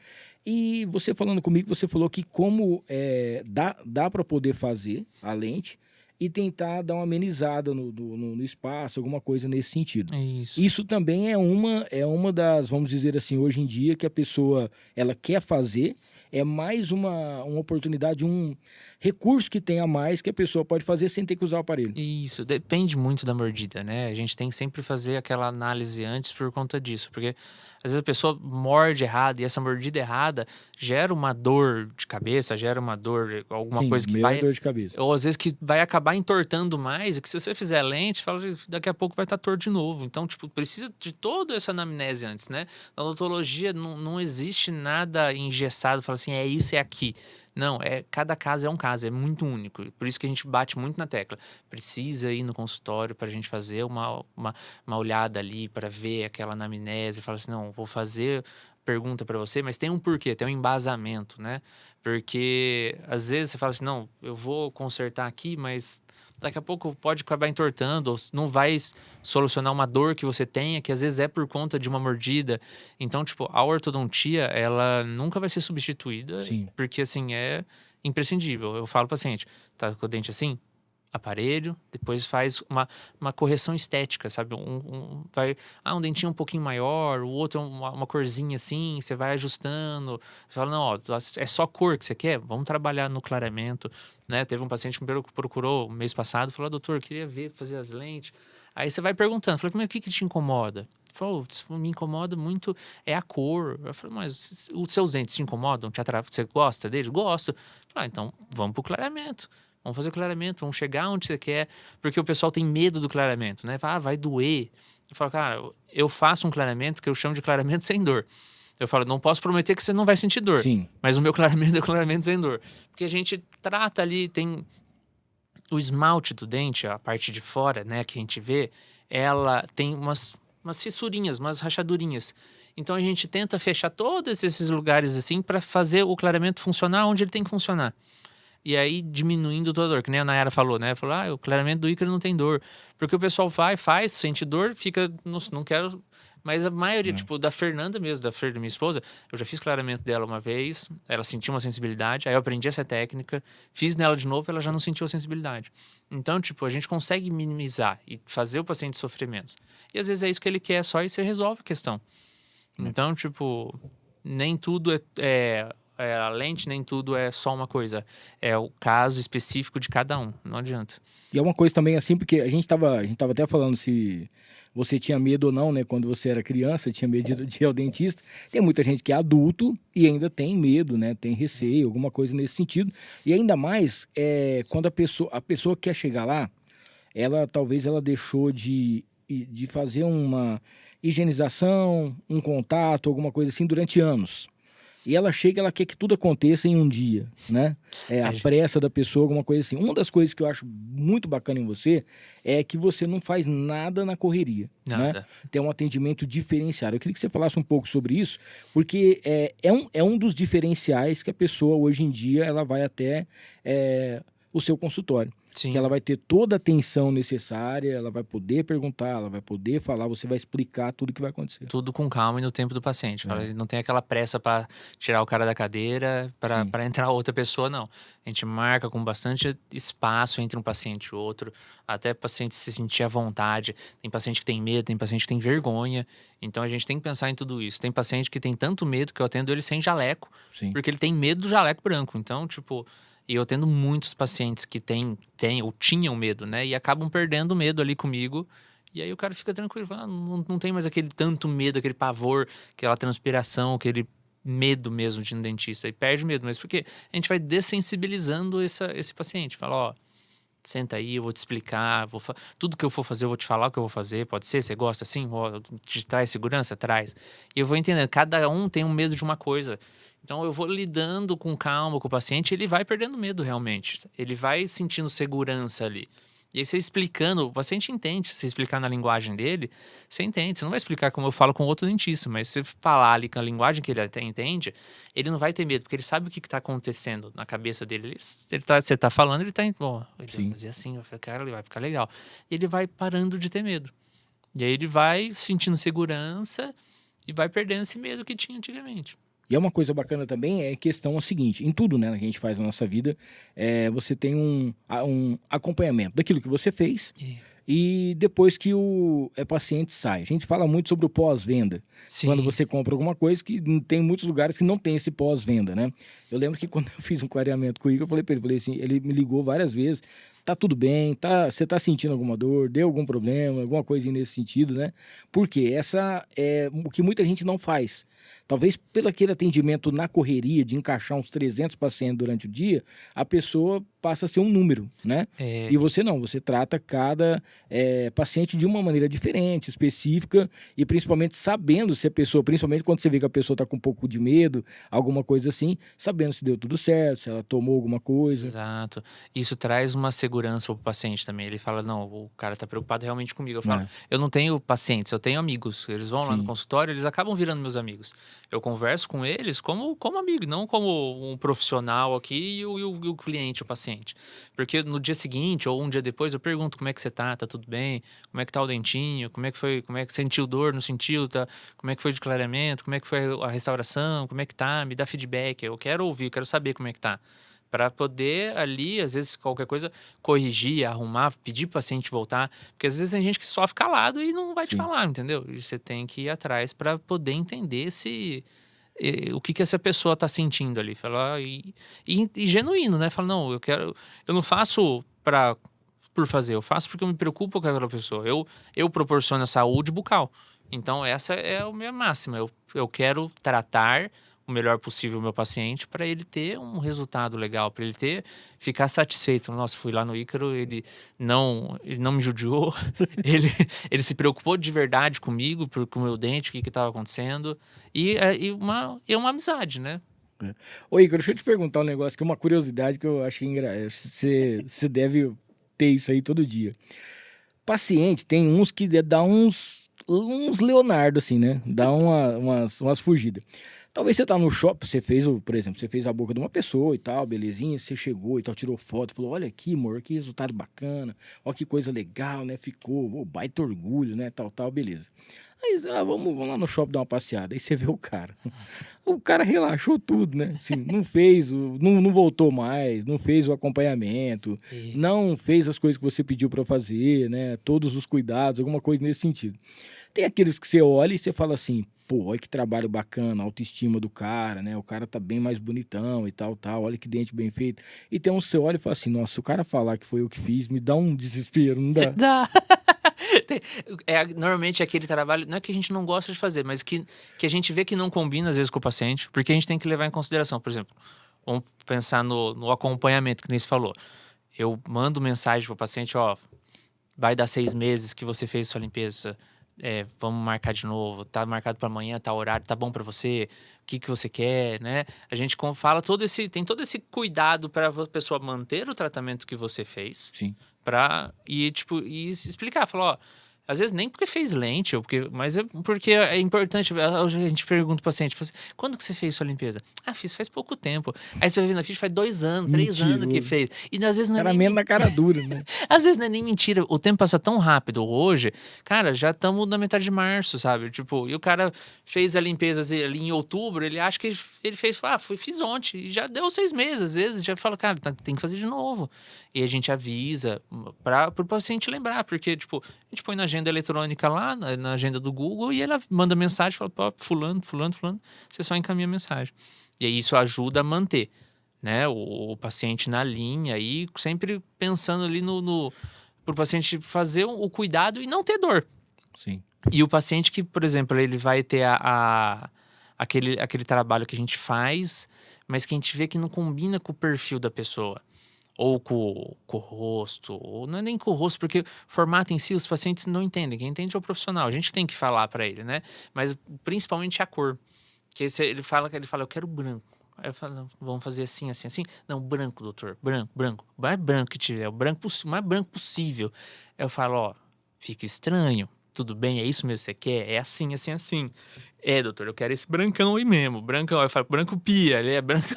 E você falando comigo, você falou que como dá para poder fazer a lente e tentar dar uma amenizada no espaço, alguma coisa nesse sentido. Isso também é uma das, vamos dizer assim, hoje em dia que a pessoa ela quer fazer, é mais uma oportunidade, um recurso que tem a mais que a pessoa pode fazer sem ter que usar o aparelho. Isso, depende muito da mordida, né? A gente tem que sempre fazer aquela análise antes por conta disso, porque às vezes a pessoa morde errado e essa mordida errada gera uma dor de cabeça, gera uma dor, alguma coisa que vai... dor de cabeça. Ou às vezes que vai acabar entortando mais, e que se você fizer lente, daqui a pouco vai estar torto de novo. Então, tipo, precisa de toda essa anamnese antes, né? Na odontologia não existe nada engessado, fala assim, é isso, é aqui. Não, cada caso é um caso, é muito único. Por isso que a gente bate muito na tecla. Precisa ir no consultório para a gente fazer uma olhada ali, para ver aquela anamnese. Fala assim, não, vou fazer pergunta para você, mas tem um porquê, tem um embasamento, né? Porque às vezes você fala assim, não, eu vou consertar aqui, mas daqui a pouco pode acabar entortando, ou não vai solucionar uma dor que você tenha, que às vezes é por conta de uma mordida. Então, tipo, a ortodontia, ela nunca vai ser substituída, porque, assim, é imprescindível. Eu falo pro paciente, tá com o dente assim? Aparelho, depois faz uma correção estética, sabe? Um dentinho um pouquinho maior, o outro uma corzinha assim, você vai ajustando. Você fala, não, ó, é só cor que você quer? Vamos trabalhar no clareamento, né? Teve um paciente que me procurou mês passado, falou, doutor, eu queria fazer as lentes. Aí você vai perguntando, falei, mas o que te incomoda? Ele falou, me incomoda muito é a cor. Eu falei, mas os seus dentes te incomodam? Você gosta deles? Gosto. Falei, então vamos pro clareamento. Vamos fazer o clareamento, vamos chegar onde você quer. Porque o pessoal tem medo do clareamento, né? Fala, vai doer. Eu falo, cara, eu faço um clareamento que eu chamo de clareamento sem dor. Eu falo, não posso prometer que você não vai sentir dor. Sim. Mas o meu clareamento é clareamento sem dor. Porque a gente trata ali, tem o esmalte do dente, a parte de fora, né, que a gente vê, ela tem umas fissurinhas, umas rachadurinhas. Então a gente tenta fechar todos esses lugares assim para fazer o clareamento funcionar onde ele tem que funcionar. E aí diminuindo toda a dor, que nem a Nayara falou, né? Falou, o clareamento do Ícaro não tem dor. Porque o pessoal faz, sente dor, fica, não quero... Mas a maioria, tipo, da Fernanda mesmo, da Fer, da minha esposa, eu já fiz clareamento dela uma vez, ela sentiu uma sensibilidade, aí eu aprendi essa técnica, fiz nela de novo, ela já não sentiu a sensibilidade. Então, tipo, a gente consegue minimizar e fazer o paciente sofrer menos. E às vezes é isso que ele quer só e você resolve a questão. Então, tipo, nem tudo a lente nem tudo é só uma coisa. É o caso específico de cada um. Não adianta. E é uma coisa também assim, porque a gente tava até falando se você tinha medo ou não, né? Quando você era criança, tinha medo de ir ao dentista. Tem muita gente que é adulto e ainda tem medo, né? Tem receio, alguma coisa nesse sentido. E ainda mais quando a pessoa quer chegar lá, talvez ela deixou de fazer uma higienização, um contato, alguma coisa assim durante anos. E ela chega, ela quer que tudo aconteça em um dia, né? A pressa da pessoa, alguma coisa assim. Uma das coisas que eu acho muito bacana em você é que você não faz nada na correria, Nada. né? Tem um atendimento diferenciado. Eu queria que você falasse um pouco sobre isso, porque é um dos diferenciais que a pessoa, hoje em dia, ela vai até o seu consultório. Sim. Que ela vai ter toda a atenção necessária, ela vai poder perguntar, ela vai poder falar, você vai explicar tudo o que vai acontecer. Tudo com calma e no tempo do paciente. Não tem aquela pressa para tirar o cara da cadeira, para entrar outra pessoa, não. A gente marca com bastante espaço entre um paciente e outro, até o paciente se sentir à vontade. Tem paciente que tem medo, tem paciente que tem vergonha. Então a gente tem que pensar em tudo isso. Tem paciente que tem tanto medo que eu atendo ele sem jaleco, porque ele tem medo do jaleco branco. Então, tipo... E eu tendo muitos pacientes que têm ou tinham medo, né? E acabam perdendo o medo ali comigo. E aí o cara fica tranquilo, fala, não tem mais aquele tanto medo, aquele pavor, aquela transpiração, aquele medo mesmo de ir no dentista. E perde o medo, mas porque a gente vai dessensibilizando esse paciente. Fala, ó, senta aí, eu vou te explicar, tudo que eu for fazer eu vou te falar o que eu vou fazer, pode ser, você gosta assim? Te traz segurança? Traz. E eu vou entendendo, cada um tem um medo de uma coisa. Então eu vou lidando com calma com o paciente, ele vai perdendo medo realmente. Ele vai sentindo segurança ali. E aí você explicando, o paciente entende. Se você explicar na linguagem dele, você entende. Você não vai explicar como eu falo com outro dentista, mas se você falar ali com a linguagem que ele até entende, ele não vai ter medo, porque ele sabe o que está acontecendo na cabeça dele. Você está falando, ele está... Oh, ele vai fazer assim, vai ficar legal. E ele vai parando de ter medo. E aí ele vai sentindo segurança e vai perdendo esse medo que tinha antigamente. E é uma coisa bacana também, é a questão seguinte, em tudo, né, que a gente faz na nossa vida, você tem um acompanhamento daquilo que você fez e depois que o paciente sai. A gente fala muito sobre o pós-venda. Quando você compra alguma coisa, que tem muitos lugares que não tem esse pós-venda, né? Eu lembro que quando eu fiz um clareamento com o Igor, eu falei para ele, assim, ele me ligou várias vezes, tá tudo bem, você tá sentindo alguma dor, deu algum problema, alguma coisa nesse sentido, né? Porque essa é o que muita gente não faz. Talvez pelo aquele atendimento na correria de encaixar uns 300 pacientes durante o dia, a pessoa passa a ser um número, né? E você não, você trata cada paciente de uma maneira diferente, específica, e principalmente sabendo se a pessoa, principalmente quando você vê que a pessoa tá com um pouco de medo, alguma coisa assim, sabendo se deu tudo certo, se ela tomou alguma coisa. Exato. Isso traz uma segurança pro paciente também. Ele fala, não, o cara tá preocupado realmente comigo. Eu falo, eu não tenho pacientes, eu tenho amigos. Eles vão lá no consultório, eles acabam virando meus amigos. Eu converso com eles como amigo, não como um profissional aqui e o cliente, o paciente. Porque no dia seguinte ou um dia depois eu pergunto como é que você tá tudo bem? Como é que tá o dentinho? Como é que foi? Como é que sentiu dor? Não sentiu? Como é que foi de clareamento? Como é que foi a restauração? Como é que tá? Me dá feedback. Eu quero ouvir, eu quero saber como é que tá. Para poder ali, às vezes, qualquer coisa, corrigir, arrumar, pedir para o paciente voltar. Porque às vezes tem gente que só fica calado e não vai te falar, entendeu? E você tem que ir atrás para poder entender o que essa pessoa está sentindo ali. Falar, e genuíno, né? Fala, não, eu não faço por fazer, eu faço porque eu me preocupo com aquela pessoa. Eu proporciono a saúde bucal. Então, essa é a minha máxima. Eu quero tratar o melhor possível o meu paciente para ele ter um resultado legal, para ele ficar satisfeito. Nossa, fui lá no Ícaro, ele não me judiou, ele se preocupou de verdade comigo, com o meu dente, o que estava acontecendo, e uma amizade, né? Ô Ícaro, deixa eu te perguntar um negócio, que é uma curiosidade que eu acho que você deve ter isso aí todo dia. Paciente, tem uns que dá uns Leonardo, assim, né? Dá umas fugidas. Talvez você tá no shopping, por exemplo, você fez a boca de uma pessoa e tal, belezinha, você chegou e tal, tirou foto, falou, olha aqui, amor, que resultado bacana, olha que coisa legal, né, ficou, baita orgulho, né, tal, beleza. Aí, vamos lá no shopping dar uma passeada, aí você vê o cara relaxou tudo, né, assim, não fez, não voltou mais, não fez o acompanhamento, não fez as coisas que você pediu para fazer, né, todos os cuidados, alguma coisa nesse sentido. Tem aqueles que você olha e você fala assim, pô, olha que trabalho bacana, autoestima do cara, né? O cara tá bem mais bonitão e tal, olha que dente bem feito. E tem um que você olha e fala assim, nossa, se o cara falar que foi eu que fiz, me dá um desespero, não dá? Dá. Normalmente é aquele trabalho, não é que a gente não gosta de fazer, mas que a gente vê que não combina às vezes com o paciente, porque a gente tem que levar em consideração. Por exemplo, vamos pensar no acompanhamento, que nem você falou. Eu mando mensagem pro paciente, ó, vai dar 6 meses que você fez sua limpeza, vamos marcar de novo, tá marcado para amanhã, tá horário, tá bom para você, o que você quer, né? A gente fala tem todo esse cuidado para a pessoa manter o tratamento que você fez. Sim. E explicar, falar, ó, às vezes nem porque fez lente, mas é porque é importante. A gente pergunta pro paciente, fala assim, quando que você fez sua limpeza? Ah, fiz faz pouco tempo. Aí você vai ver na ficha, faz 2 anos, 3 anos que fez. E às vezes não é Era nem... mesmo na cara dura, né? Às vezes não é nem mentira. O tempo passa tão rápido hoje. Cara, já estamos na metade de março, sabe? Tipo, e o cara fez a limpeza ali em outubro, ele acha que ele fez, fiz ontem. E já deu 6 meses. Às vezes já fala, cara, tem que fazer de novo. E a gente avisa pro paciente lembrar. Porque, tipo, a gente põe na agenda eletrônica lá, na agenda do Google, e ela manda mensagem, fala, pô, fulano, você só encaminha a mensagem. E aí isso ajuda a manter, né, o paciente na linha e sempre pensando ali pro paciente fazer o cuidado e não ter dor. Sim. E o paciente que, por exemplo, ele vai ter aquele trabalho que a gente faz, mas que a gente vê que não combina com o perfil da pessoa. Ou com o rosto, ou não é nem com o rosto, porque o formato em si os pacientes não entendem. Quem entende é o profissional. A gente tem que falar para ele, né? Mas principalmente a cor. Que ele fala, eu quero branco. Aí eu falo, não, vamos fazer assim. Não, branco, doutor. Branco. O mais branco que tiver, o mais branco possível. Aí eu falo, ó, fica estranho. Tudo bem, é isso mesmo que você quer? É assim. É, doutor, eu quero esse brancão aí mesmo. Brancão. Aí eu falo, branco pia, ele é branco.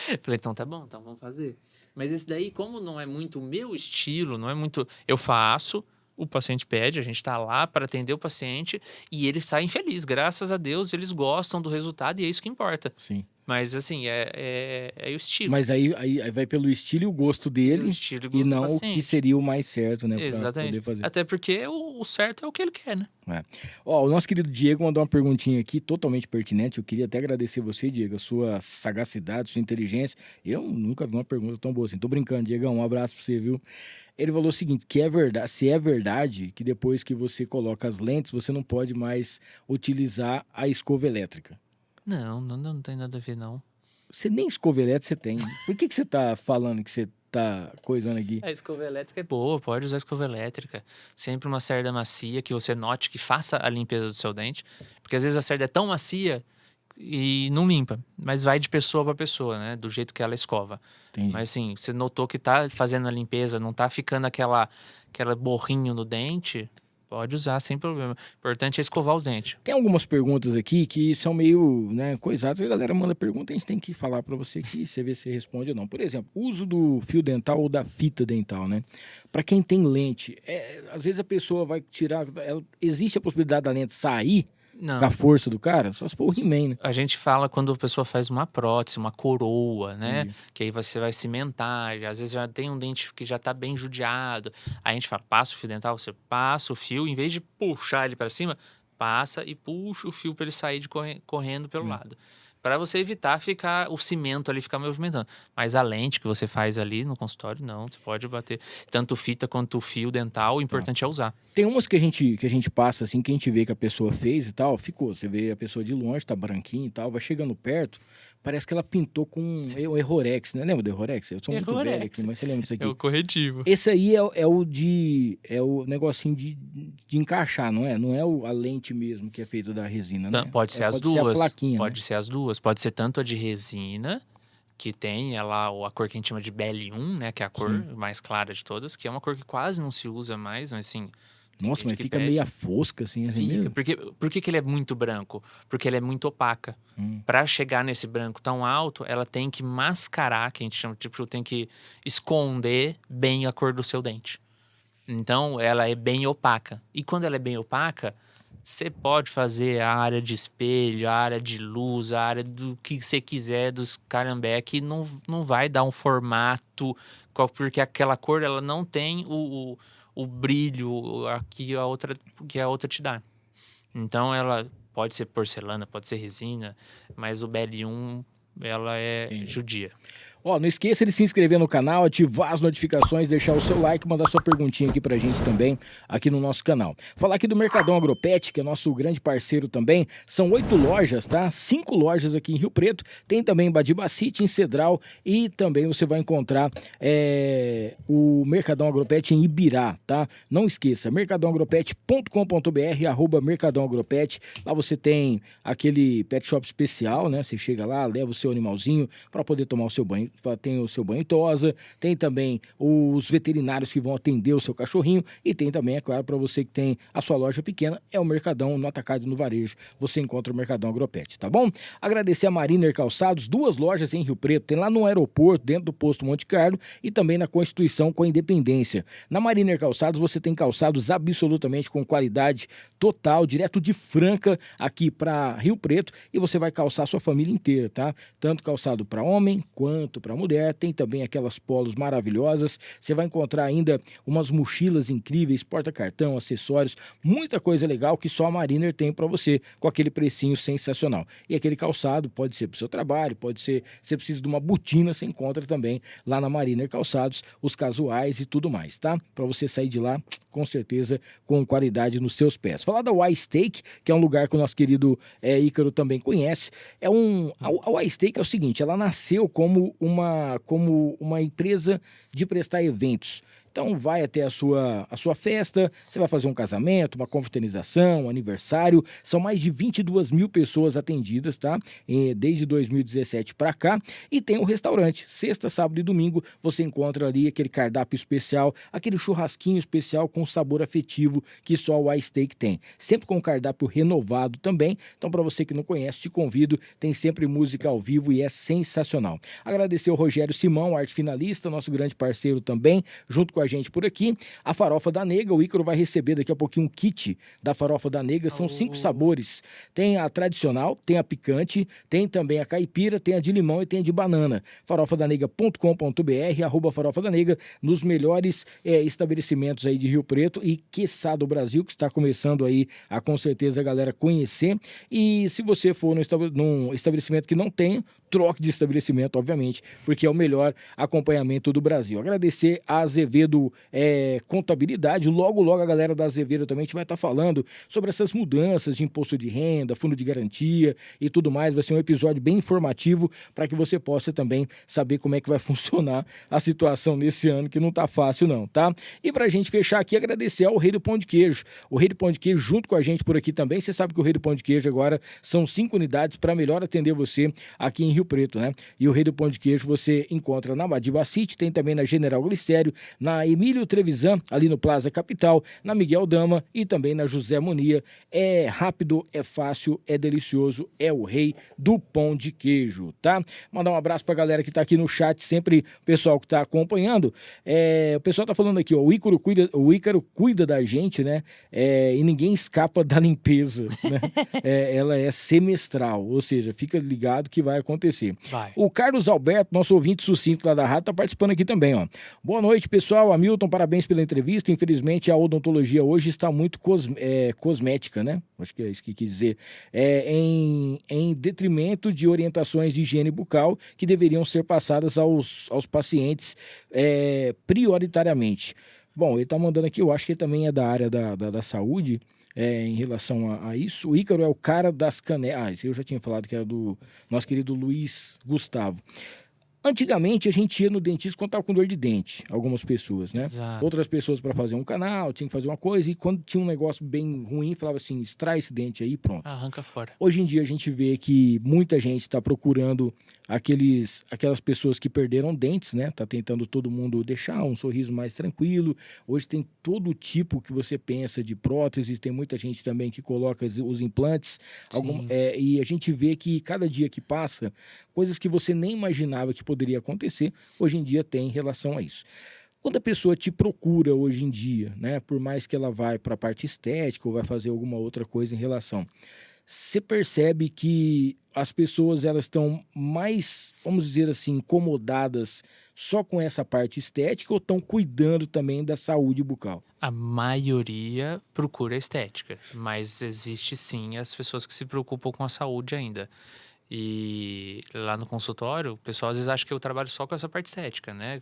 Eu falei, então tá bom, então vamos fazer. Mas esse daí, como não é muito o meu estilo, não é muito... Eu faço, o paciente pede, a gente tá lá para atender o paciente e eles saem felizes. Graças a Deus, eles gostam do resultado e é isso que importa. Sim. Mas, assim, é o estilo. Mas aí vai pelo estilo e o gosto dele O estilo e o gosto e não do o paciente. que seria o mais certo, né? Pra Exatamente. poder fazer. Até porque o certo é o que ele quer, né? Ó, o nosso querido Diego mandou uma perguntinha aqui totalmente pertinente. Eu queria até agradecer você, Diego, a sua sagacidade, sua inteligência. Eu nunca vi uma pergunta tão boa assim. Tô brincando, Diegão, um abraço pra você, viu? Ele falou o seguinte, que é verdade, se é verdade que depois que você coloca as lentes, você não pode mais utilizar a escova elétrica. Não tem nada a ver, não. Você nem escova elétrica você tem. Por que você tá falando que você tá coisando aqui? A escova elétrica é boa, pode usar a escova elétrica. Sempre uma cerda macia que você note que faça a limpeza do seu dente. Porque às vezes a cerda é tão macia e não limpa. Mas vai de pessoa para pessoa, né? Do jeito que ela escova. Entendi. Mas assim, você notou que tá fazendo a limpeza, não tá ficando aquela borrinho no dente, pode usar sem problema. O importante é escovar os dentes. Tem algumas perguntas aqui que são meio, né, coisadas. A galera manda pergunta, a gente tem que falar para você aqui, você vê se você responde ou não. Por exemplo, uso do fio dental ou da fita dental, né? Para quem tem lente, às vezes a pessoa vai tirar... existe a possibilidade da lente sair Não. da força do cara? Só se for o He-Man, né? A gente fala quando a pessoa faz uma prótese, uma coroa, né? Entendi. Que aí você vai cimentar, às vezes já tem um dente que já tá bem judiado. Aí a gente fala, passa o fio dental, você passa o fio, em vez de puxar ele para cima, passa e puxa o fio para ele sair correndo pelo lado. Para você evitar o cimento ali ficar movimentando. Mas a lente que você faz ali no consultório, não, você pode bater tanto fita quanto fio dental, o importante é usar. Tem umas que a gente passa assim, que a gente vê que a pessoa fez e tal, ficou. Você vê a pessoa de longe, tá branquinho e tal, vai chegando perto, parece que ela pintou com o Errorex, né? Lembra do Errorex? Eu sou muito velho aqui, mas você lembra disso aqui? É o corretivo. Esse aí é o negocinho de encaixar, não é? Não é a lente mesmo que é feita da resina, né? Não, pode ser as Pode ser a duas. plaquinha, Pode né? ser as duas. Pode ser tanto a de resina, que tem a cor que a gente chama de BL1, né? Que é a cor mais clara de todas, que é uma cor que quase não se usa mais, mas assim... Nossa, gente mas que fica pede. meio fosca assim Fica. mesmo? Por que ele é muito branco? Porque ele é muito opaca. Para chegar nesse branco tão alto, ela tem que mascarar, que a gente chama, tipo, tem que esconder bem a cor do seu dente. Então, ela é bem opaca. E quando ela é bem opaca, você pode fazer a área de espelho, a área de luz, a área do que você quiser, dos carambé, que não vai dar um formato, porque aquela cor, ela não tem o brilho que a outra te dá. Então ela pode ser porcelana, pode ser resina, mas o BL1 ela é judia. Ó, não esqueça de se inscrever no canal, ativar as notificações, deixar o seu like, mandar sua perguntinha aqui pra gente também, aqui no nosso canal. Falar aqui do Mercadão Agropet, que é nosso grande parceiro também. São 8 lojas, tá? 5 lojas aqui em Rio Preto. Tem também em Badibacite, em Cedral, e também você vai encontrar o Mercadão Agropet em Ibirá, tá? Não esqueça, mercadãoagropet.com.br, @mercadãoagropet. Lá você tem aquele pet shop especial, né? Você chega lá, leva o seu animalzinho para poder tomar o seu banho. Tem o seu banho tosa, tem também os veterinários que vão atender o seu cachorrinho e tem também, é claro, para você que tem a sua loja pequena, é o Mercadão no atacado e no varejo, você encontra o Mercadão Agropet, tá bom? Agradecer a Mariner Calçados, 2 lojas em Rio Preto, tem lá no aeroporto, dentro do posto Monte Carlo e também na Constituição com a Independência. Na Mariner Calçados você tem calçados absolutamente com qualidade total, direto de Franca aqui para Rio Preto, e você vai calçar a sua família inteira, tá? Tanto calçado para homem quanto para mulher, tem também aquelas polos maravilhosas, você vai encontrar ainda umas mochilas incríveis, porta-cartão, acessórios, muita coisa legal que só a Mariner tem para você, com aquele precinho sensacional. E aquele calçado pode ser para o seu trabalho, pode ser, você precisa de uma botina, você encontra também lá na Mariner Calçados, os casuais e tudo mais, tá? Para você sair de lá, com certeza, com qualidade nos seus pés. Falar da Y-Steak, que é um lugar que o nosso querido Ícaro também conhece, a Y-Steak é o seguinte, ela nasceu como uma empresa de prestar eventos. Então vai até a sua festa, você vai fazer um casamento, uma confraternização, um aniversário. São mais de 22 mil pessoas atendidas, tá? Desde 2017 para cá. E tem um restaurante. Sexta, sábado e domingo você encontra ali aquele cardápio especial, aquele churrasquinho especial com sabor afetivo que só o iSteak tem. Sempre com um cardápio renovado também. Então para você que não conhece, te convido. Tem sempre música ao vivo e é sensacional. Agradecer ao Rogério Simão, arte finalista, nosso grande parceiro também, junto com a gente por aqui. A farofa da nega, o Ícaro vai receber daqui a pouquinho um kit da farofa da nega, são 5 sabores, tem a tradicional, tem a picante, tem também a caipira, tem a de limão e tem a de banana. farofadanega.com.br, @farofadanega, nos melhores estabelecimentos aí de Rio Preto e quiçá do Brasil, que está começando aí a com certeza a galera conhecer. E se você for num estabelecimento que não tenha, troque de estabelecimento, obviamente, porque é o melhor acompanhamento do Brasil. Agradecer a Azevedo Contabilidade, logo a galera da Azevedo também vai estar falando sobre essas mudanças de imposto de renda, fundo de garantia e tudo mais. Vai ser um episódio bem informativo para que você possa também saber como é que vai funcionar a situação nesse ano, que não tá fácil não, tá? E pra gente fechar aqui, agradecer ao Rei do Pão de Queijo. O Rei do Pão de Queijo junto com a gente por aqui também. Você sabe que o Rei do Pão de Queijo agora são 5 unidades para melhor atender você aqui em Rio Preto, né? E o Rei do Pão de Queijo você encontra na Badibacite, tem também na General Glicério, na Emílio Trevisan, ali no Plaza Capital, na Miguel Dama e também na José Monia. É rápido, é fácil, é delicioso, é o Rei do Pão de Queijo, tá? Mandar um abraço pra galera que tá aqui no chat, sempre o pessoal que tá acompanhando. O pessoal tá falando aqui, ó, o Ícaro cuida da gente, né? E ninguém escapa da limpeza, né? Ela é semestral, ou seja, fica ligado que vai acontecer. Vai. O Carlos Alberto, nosso ouvinte sucinto lá da rádio, tá participando aqui também, ó. Boa noite, pessoal. Hamilton, parabéns pela entrevista. Infelizmente, a odontologia hoje está muito cosmética, né? Acho que é isso que quis dizer. Em detrimento de orientações de higiene bucal que deveriam ser passadas aos pacientes prioritariamente. Bom, ele está mandando aqui, eu acho que ele também é da área da saúde, em relação a isso. O Ícaro é o cara das canelas. Esse eu já tinha falado que era do nosso querido Luiz Gustavo. Antigamente a gente ia no dentista quando estava com dor de dente, algumas pessoas, né? Exato. Outras pessoas para fazer um canal, tinha que fazer uma coisa, e quando tinha um negócio bem ruim, falava assim, extrai esse dente aí e pronto. Arranca fora. Hoje em dia a gente vê que muita gente está procurando aquelas pessoas que perderam dentes, né? Tá tentando todo mundo deixar um sorriso mais tranquilo. Hoje tem todo tipo que você pensa de próteses, tem muita gente também que coloca os implantes. E a gente vê que cada dia que passa, coisas que você nem imaginava que poderia acontecer, hoje em dia tem relação a isso. Quando a pessoa te procura hoje em dia, né? Por mais que ela vai para a parte estética ou vai fazer alguma outra coisa em relação, você percebe que as pessoas elas estão mais, vamos dizer assim, incomodadas só com essa parte estética ou estão cuidando também da saúde bucal? A maioria procura estética, mas existe sim as pessoas que se preocupam com a saúde ainda. E lá no consultório, o pessoal às vezes acha que eu trabalho só com essa parte estética, né?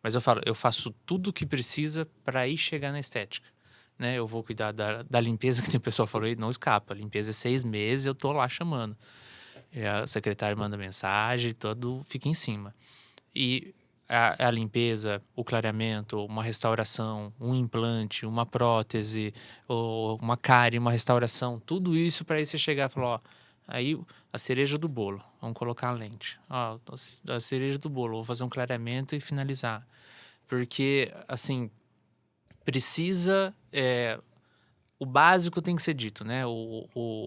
Mas eu falo, eu faço tudo o que precisa para ir chegar na estética, né? Eu vou cuidar da limpeza, que tem o pessoal falou aí, não escapa. Limpeza é 6 meses, eu tô lá chamando. E a secretária manda mensagem, tudo fica em cima. E a limpeza, o clareamento, uma restauração, um implante, uma prótese, ou uma cárie, uma restauração, tudo isso para aí você chegar e falar, ó, aí a cereja do bolo, vamos colocar a lente. Ó, a cereja do bolo, vou fazer um clareamento e finalizar. Porque, assim, precisa... o básico tem que ser dito, né?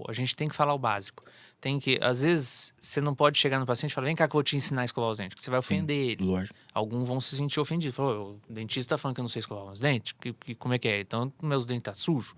A gente tem que falar o básico. Tem que, às vezes, você não pode chegar no paciente e falar, vem cá que eu vou te ensinar a escovar os dentes, que você vai ofender ele. Lógico. Alguns vão se sentir ofendidos. Falou, o dentista tá falando que eu não sei escovar os dentes? Como é que é? Então, meus dentes tá sujos.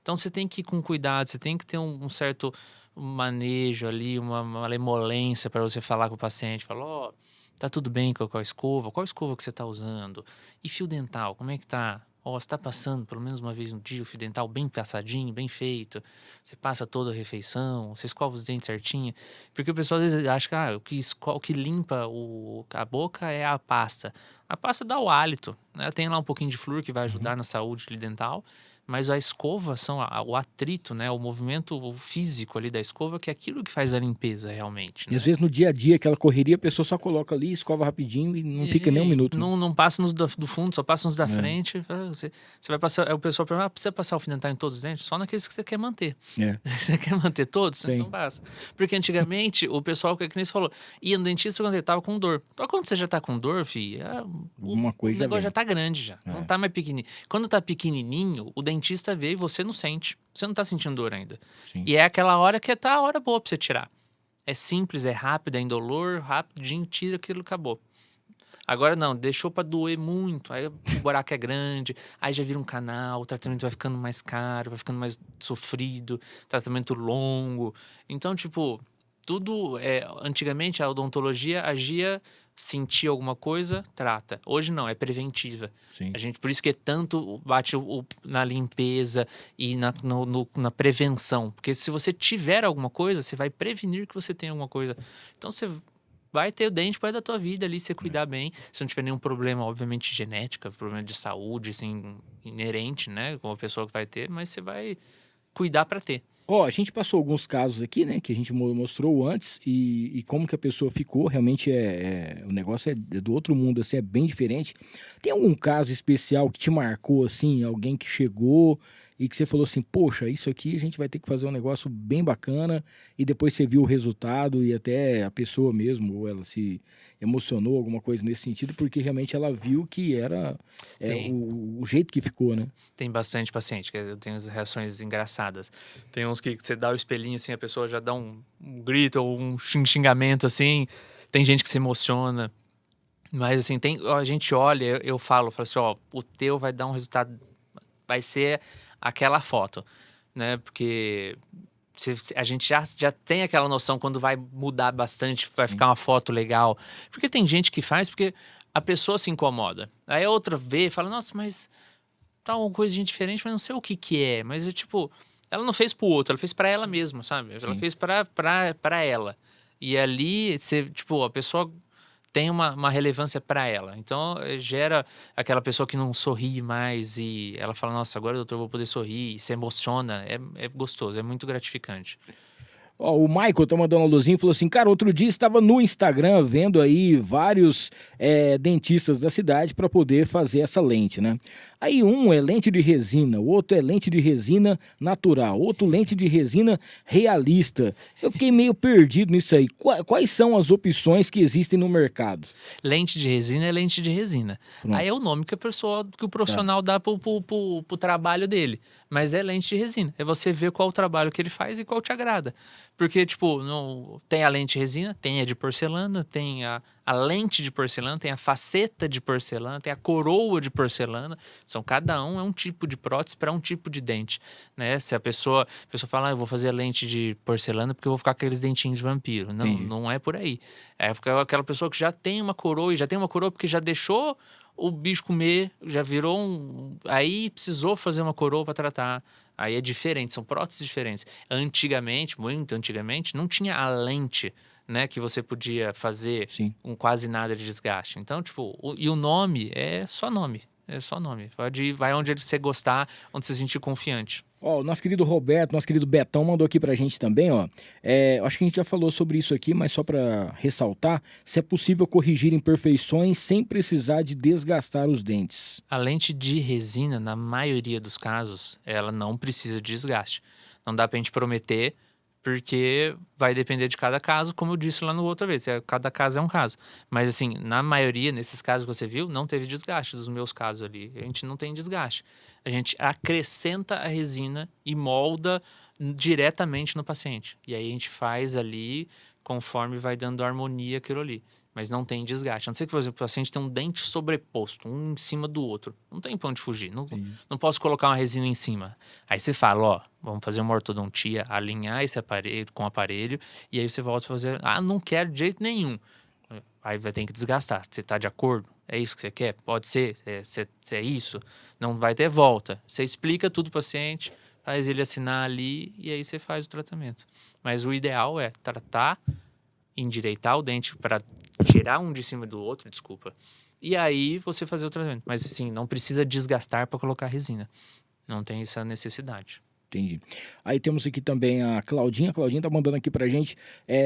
Então, você tem que ir com cuidado, você tem que ter um certo manejo ali, uma malemolência para você falar com o paciente. Falar, ó, tá tudo bem com a escova? Qual escova que você tá usando? E fio dental, como é que tá? Ó, você tá passando pelo menos uma vez no dia o fio dental bem passadinho, bem feito. Você passa toda a refeição, você escova os dentes certinho. Porque o pessoal às vezes acha que o que limpa a boca é a pasta. A pasta dá o hálito, né? Tem lá um pouquinho de flúor que vai ajudar na saúde dental. Mas a escova são o atrito, né? O movimento físico ali da escova, que é aquilo que faz a limpeza realmente. E Né? às vezes no dia a dia, aquela correria, a pessoa só coloca ali, escova rapidinho e não fica nem um minuto. Não passa nos do fundo, só passa nos da frente. Você vai passar. O pessoal pergunta, precisa passar o fio dental em todos os dentes? Só naqueles que você quer manter. Você quer manter todos? Sim. Então passa. Porque antigamente, o pessoal, que nem você falou, ia no dentista quando ele tava com dor. Então, quando você já tá com dor, filho, Alguma coisa o negócio vem. já tá grande já. Não tá mais pequenininho. Quando tá pequenininho, o dentista vê e você não sente. Você não tá sentindo dor ainda. Sim. E é aquela hora que tá a hora boa pra você tirar. É simples, é rápido, é indolor, rapidinho, tira aquilo, acabou. Agora não, deixou pra doer muito, aí o buraco é grande, aí já vira um canal, o tratamento vai ficando mais caro, vai ficando mais sofrido, tratamento longo. Então, tipo, tudo... antigamente a odontologia agia, sentia alguma coisa, trata. Hoje não, é preventiva. Sim. Por isso que é tanto bate na limpeza e na prevenção. Porque se você tiver alguma coisa, você vai prevenir que você tenha alguma coisa. Então você vai ter o dente para da tua vida ali, se cuidar bem. Se não tiver nenhum problema, obviamente, genética, problema de saúde, assim, inerente, né? Com a pessoa que vai ter, mas você vai cuidar para ter. Ó, a gente passou alguns casos aqui, né, que a gente mostrou antes e como que a pessoa ficou, realmente o negócio é do outro mundo, assim, é bem diferente. Tem algum caso especial que te marcou, assim, alguém que chegou e que você falou assim, poxa, isso aqui a gente vai ter que fazer um negócio bem bacana e depois você viu o resultado e até a pessoa mesmo, ou ela se emocionou, alguma coisa nesse sentido, porque realmente ela viu que era o jeito que ficou, né? Tem bastante paciente, que eu tenho as reações engraçadas. Tem uns que você dá o espelhinho assim, a pessoa já dá um grito ou um xingamento assim. Tem gente que se emociona. Mas assim, a gente olha, eu falo assim, ó, o teu vai dar um resultado, vai ser aquela foto, né? Porque a gente já tem aquela noção quando vai mudar bastante, vai ficar uma foto legal. Porque tem gente que faz porque a pessoa se incomoda. Aí a outra vê e fala, nossa, mas tá uma coisinha diferente, mas não sei o que é. Mas é tipo, ela não fez pro outro, ela fez pra ela mesma, sabe? Ela fez pra ela. E ali, tipo, a pessoa tem uma relevância para ela. Então, gera aquela pessoa que não sorri mais e ela fala, nossa, agora doutor, eu vou poder sorrir, e se emociona. É gostoso, é muito gratificante. Ó, o Michael tá mandando uma luzinha e falou assim, cara, outro dia estava no Instagram vendo aí vários dentistas da cidade para poder fazer essa lente, né? Aí um é lente de resina, o outro é lente de resina natural, outro lente de resina realista. Eu fiquei meio perdido nisso aí. Quais são as opções que existem no mercado? Lente de resina é lente de resina. Pronto. Aí é o nome que o profissional dá pro trabalho dele. Mas é lente de resina. É você ver qual o trabalho que ele faz e qual te agrada. Porque, tipo, tem a lente de resina, tem a de porcelana, tem a a lente de porcelana, tem a faceta de porcelana, tem a coroa de porcelana. Cada um é um tipo de prótese para um tipo de dente, né? Se a pessoa fala, eu vou fazer a lente de porcelana porque eu vou ficar com aqueles dentinhos de vampiro. Não, Entendi. não é por aí. É aquela pessoa que já tem uma coroa, e já tem uma coroa porque já deixou o bicho comer, já virou aí precisou fazer uma coroa para tratar. Aí é diferente, são próteses diferentes. Antigamente, muito antigamente, não tinha a lente, né, que você podia fazer Sim. com quase nada de desgaste. Então, e o nome é só nome. É só nome. Vai onde você gostar, onde você se sentir confiante. Ó, o nosso querido Roberto, nosso querido Betão mandou aqui pra gente também, ó. Acho que a gente já falou sobre isso aqui, mas só pra ressaltar, se é possível corrigir imperfeições sem precisar de desgastar os dentes. A lente de resina, na maioria dos casos, ela não precisa de desgaste. Não dá pra gente prometer, porque vai depender de cada caso, como eu disse lá no outra vez. Cada caso é um caso. Mas assim, na maioria, nesses casos que você viu, não teve desgaste dos meus casos ali. A gente não tem desgaste. A gente acrescenta a resina e molda diretamente no paciente. E aí a gente faz ali conforme vai dando harmonia aquilo ali. Mas não tem desgaste. A não ser que, por exemplo, o paciente tem um dente sobreposto, um em cima do outro. Não tem pra onde fugir. Não posso colocar uma resina em cima. Aí você fala, ó, vamos fazer uma ortodontia, alinhar esse aparelho com o aparelho, e aí você volta a fazer. Ah, não quero de jeito nenhum. Aí vai ter que desgastar. Você tá de acordo? É isso que você quer? Pode ser? É isso? Não vai ter volta. Você explica tudo pro paciente, faz ele assinar ali, e aí você faz o tratamento. Mas o ideal é tratar, endireitar o dente para tirar um de cima do outro, desculpa. E aí você fazer o tratamento. Mas assim, não precisa desgastar para colocar resina. Não tem essa necessidade. Entendi. Aí temos aqui também a Claudinha. A Claudinha tá mandando aqui pra gente.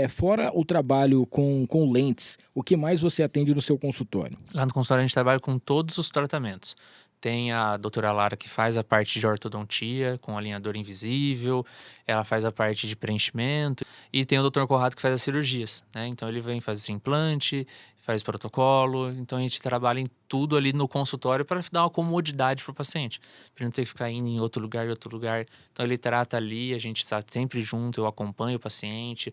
Fora o trabalho com lentes, o que mais você atende no seu consultório? Lá no consultório a gente trabalha com todos os tratamentos. Tem a doutora Lara que faz a parte de ortodontia com alinhador invisível, ela faz a parte de preenchimento, e tem o doutor Conrado que faz as cirurgias, né? Então ele vem fazer implante, faz protocolo, então a gente trabalha em tudo ali no consultório para dar uma comodidade para o paciente, para não ter que ficar indo em outro lugar. Então ele trata ali, a gente está sempre junto, eu acompanho o paciente,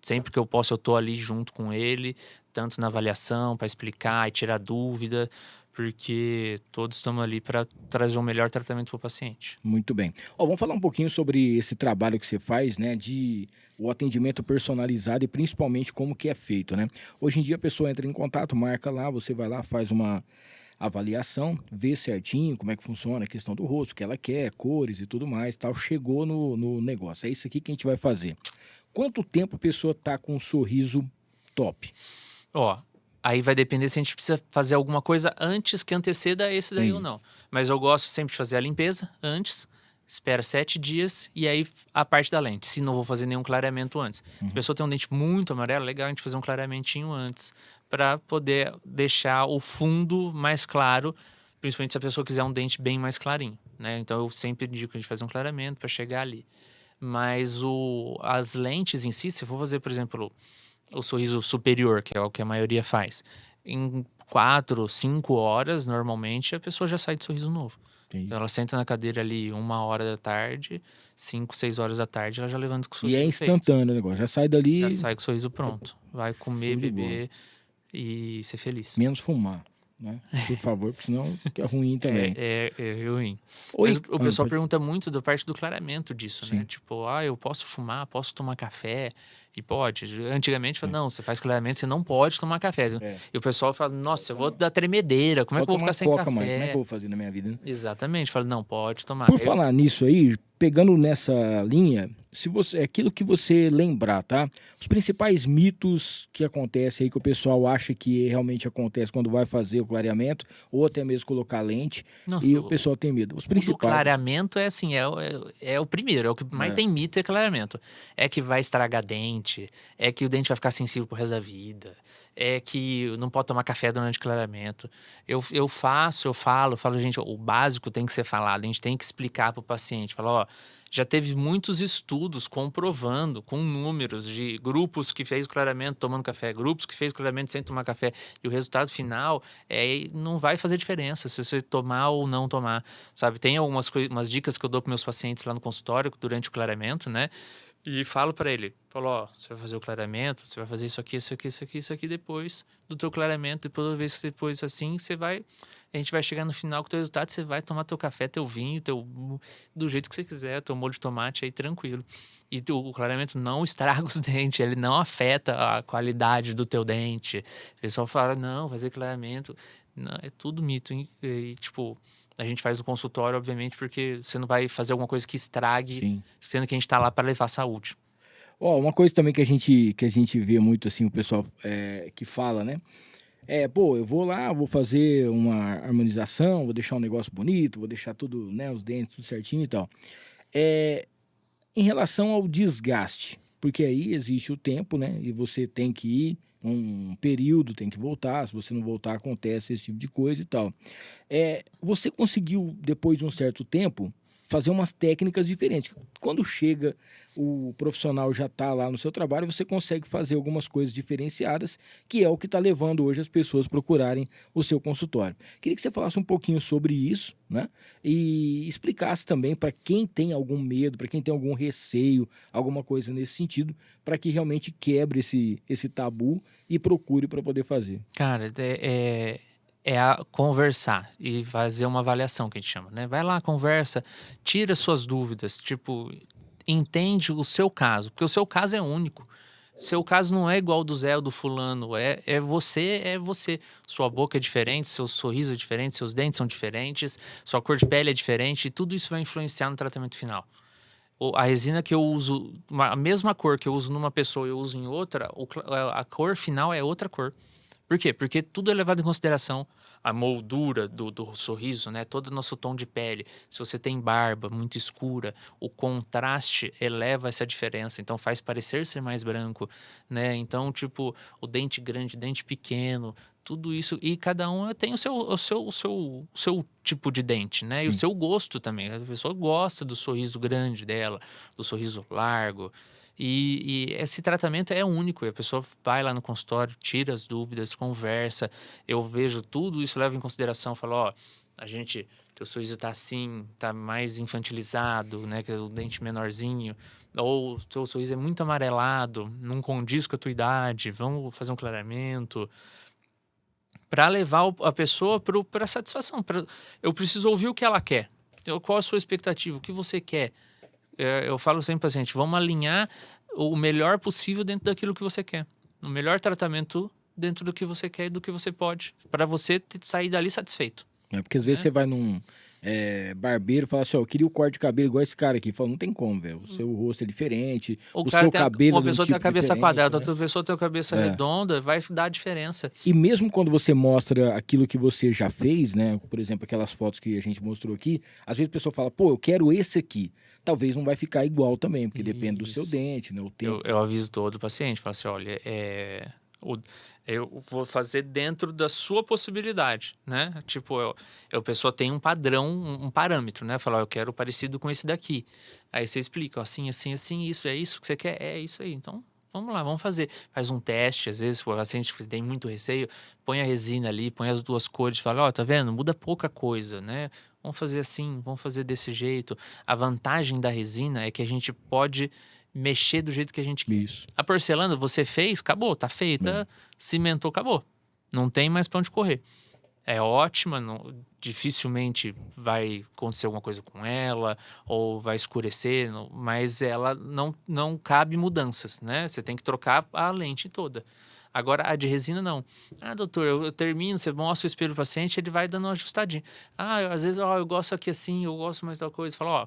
sempre que eu posso eu tô ali junto com ele, tanto na avaliação, para explicar e tirar dúvida, porque todos estamos ali para trazer o melhor tratamento para o paciente. Muito bem. Ó, vamos falar um pouquinho sobre esse trabalho que você faz, né, de o atendimento personalizado e principalmente como que é feito, né? Hoje em dia a pessoa entra em contato, marca lá, você vai lá, faz uma avaliação, vê certinho como é que funciona a questão do rosto, o que ela quer, cores e tudo mais, tal. Chegou no negócio. É isso aqui que a gente vai fazer. Quanto tempo a pessoa tá com um sorriso top? Ó, aí vai depender se a gente precisa fazer alguma coisa antes que anteceda esse daí ou não. Mas eu gosto sempre de fazer a limpeza antes, espera 7 dias e aí a parte da lente, se não vou fazer nenhum clareamento antes. Se a pessoa tem um dente muito amarelo, legal a gente fazer um clareamentinho antes, para poder deixar o fundo mais claro, principalmente se a pessoa quiser um dente bem mais clarinho, né? Então eu sempre indico a gente fazer um clareamento para chegar ali. Mas as lentes em si, se for fazer, por exemplo, o sorriso superior, que é o que a maioria faz, em 4, 5 horas, normalmente, a pessoa já sai de sorriso novo. Então, ela senta na cadeira ali 1h da tarde, 5, 6 horas da tarde, ela já levanta com o sorriso E é instantâneo o negócio, já sai dali... Já sai com o sorriso pronto. Vai comer, beber e ser feliz. Menos fumar, né? Por favor, porque senão fica ruim também. É ruim. Oi, Mas o pessoal pode... pergunta muito da parte do clareamento disso, Sim. né? Tipo, eu posso fumar, posso tomar café? E pode. Antigamente, fala, não, você faz clareamento, você não pode tomar café. E o pessoal fala, nossa, eu vou dar tremedeira, como é que eu vou ficar sem café? Mãe. Como é que eu vou fazer na minha vida, né? Exatamente. Fala, não, pode tomar. Por falar nisso aí, pegando nessa linha, se você, aquilo que você lembrar, tá? Os principais mitos que acontecem aí, que o pessoal acha que realmente acontece quando vai fazer o clareamento, ou até mesmo colocar lente, Nossa, e o pessoal tem medo. Os principais... O clareamento é assim, é o primeiro, é o que mais tem mito, é clareamento. É que vai estragar dente, é que o dente vai ficar sensível pro resto da vida, é que não pode tomar café durante clareamento. Eu falo, gente, o básico tem que ser falado, a gente tem que explicar pro paciente, falar, já teve muitos estudos comprovando, com números de grupos que fez clareamento tomando café, grupos que fez clareamento sem tomar café, e o resultado final não vai fazer diferença se você tomar ou não tomar, sabe? Tem umas dicas que eu dou para meus pacientes lá no consultório durante o clareamento, né? E falo pra ele, ó, você vai fazer o clareamento, você vai fazer isso aqui, isso aqui, isso aqui, isso aqui, depois do teu clareamento, depois assim, a gente vai chegar no final com o teu resultado, você vai tomar teu café, teu vinho, do jeito que você quiser, teu molho de tomate aí, tranquilo. E o clareamento não estraga os dentes, ele não afeta a qualidade do teu dente. O pessoal fala, não, fazer clareamento, não, é tudo mito, hein? E tipo... A gente faz no consultório, obviamente, porque você não vai fazer alguma coisa que estrague, Sim. sendo que a gente tá lá para levar saúde. Ó, uma coisa também que a gente vê muito, assim, o pessoal que fala, né? Eu vou lá, vou fazer uma harmonização, vou deixar um negócio bonito, vou deixar tudo, né, os dentes, tudo certinho e tal. Em relação ao desgaste, porque aí existe o tempo, né? E você tem que ir um período, tem que voltar. Se você não voltar, acontece esse tipo de coisa e tal. Você conseguiu, depois de um certo tempo, fazer umas técnicas diferentes. Quando chega, o profissional já está lá no seu trabalho, você consegue fazer algumas coisas diferenciadas, que é o que está levando hoje as pessoas a procurarem o seu consultório. Queria que você falasse um pouquinho sobre isso, né? E explicasse também para quem tem algum medo, para quem tem algum receio, alguma coisa nesse sentido, para que realmente quebre esse tabu e procure para poder fazer. Cara, conversar e fazer uma avaliação, que a gente chama, né? Vai lá, conversa, tira suas dúvidas, tipo, entende o seu caso, porque o seu caso é único. Seu caso não é igual ao do Zé ou do fulano, é você. Sua boca é diferente, seu sorriso é diferente, seus dentes são diferentes, sua cor de pele é diferente, e tudo isso vai influenciar no tratamento final. A resina que eu uso, a mesma cor que eu uso numa pessoa e eu uso em outra, a cor final é outra cor. Por quê? Porque tudo é levado em consideração. A moldura do sorriso, né? Todo o nosso tom de pele. Se você tem barba muito escura, o contraste eleva essa diferença. Então, faz parecer ser mais branco, né? Então, tipo, o dente grande, dente pequeno, tudo isso. E cada um tem o seu tipo de dente, né? E o seu gosto também. A pessoa gosta do sorriso grande dela, do sorriso largo. E esse tratamento é único, e a pessoa vai lá no consultório, tira as dúvidas, conversa, eu vejo tudo isso, levo em consideração, falo, ó, teu sorriso tá assim, tá mais infantilizado, né, que é o dente menorzinho, ou teu sorriso é muito amarelado, não condiz com a tua idade, vamos fazer um clareamento, para levar a pessoa para satisfação, eu preciso ouvir o que ela quer, então, qual a sua expectativa, o que você quer. Eu falo sempre para a gente, vamos alinhar o melhor possível dentro daquilo que você quer. O melhor tratamento dentro do que você quer e do que você pode. Para você sair dali satisfeito. Porque às vezes você vai num barbeiro e fala assim, ó, eu queria o corte de cabelo igual esse cara aqui. Fala, não tem como, velho. O seu rosto é diferente, o seu cabelo uma pessoa tem a cabeça quadrada, né? outra pessoa tem a cabeça redonda, vai dar a diferença. E mesmo quando você mostra aquilo que você já fez, né? Por exemplo, aquelas fotos que a gente mostrou aqui, às vezes a pessoa fala, pô, eu quero esse aqui. Talvez não vai ficar igual também, porque depende do seu dente, né? O tempo. Eu aviso todo o paciente, falo assim, olha, eu vou fazer dentro da sua possibilidade, né? Tipo, a pessoa tem um padrão, um parâmetro, né? Falar, eu quero parecido com esse daqui. Aí você explica, ó, assim, assim, assim, isso, é isso que você quer? É isso aí. Então, vamos lá, vamos fazer. Faz um teste, às vezes o paciente tem muito receio, põe a resina ali, põe as duas cores, fala, ó, tá vendo? Muda pouca coisa, né? Vamos fazer assim, vamos fazer desse jeito. A vantagem da resina é que a gente pode mexer do jeito que a gente quer. Isso. A porcelana, você fez, acabou, tá feita, cimentou, acabou. Não tem mais pra onde correr. É ótima, dificilmente vai acontecer alguma coisa com ela, ou vai escurecer, mas ela não cabe mudanças, né? Você tem que trocar a lente toda. Agora, a de resina, não. Ah, doutor, eu termino, você mostra o espelho pro paciente, ele vai dando uma ajustadinha. Ah, às vezes, eu gosto aqui assim, eu gosto mais da coisa. Fala, ó,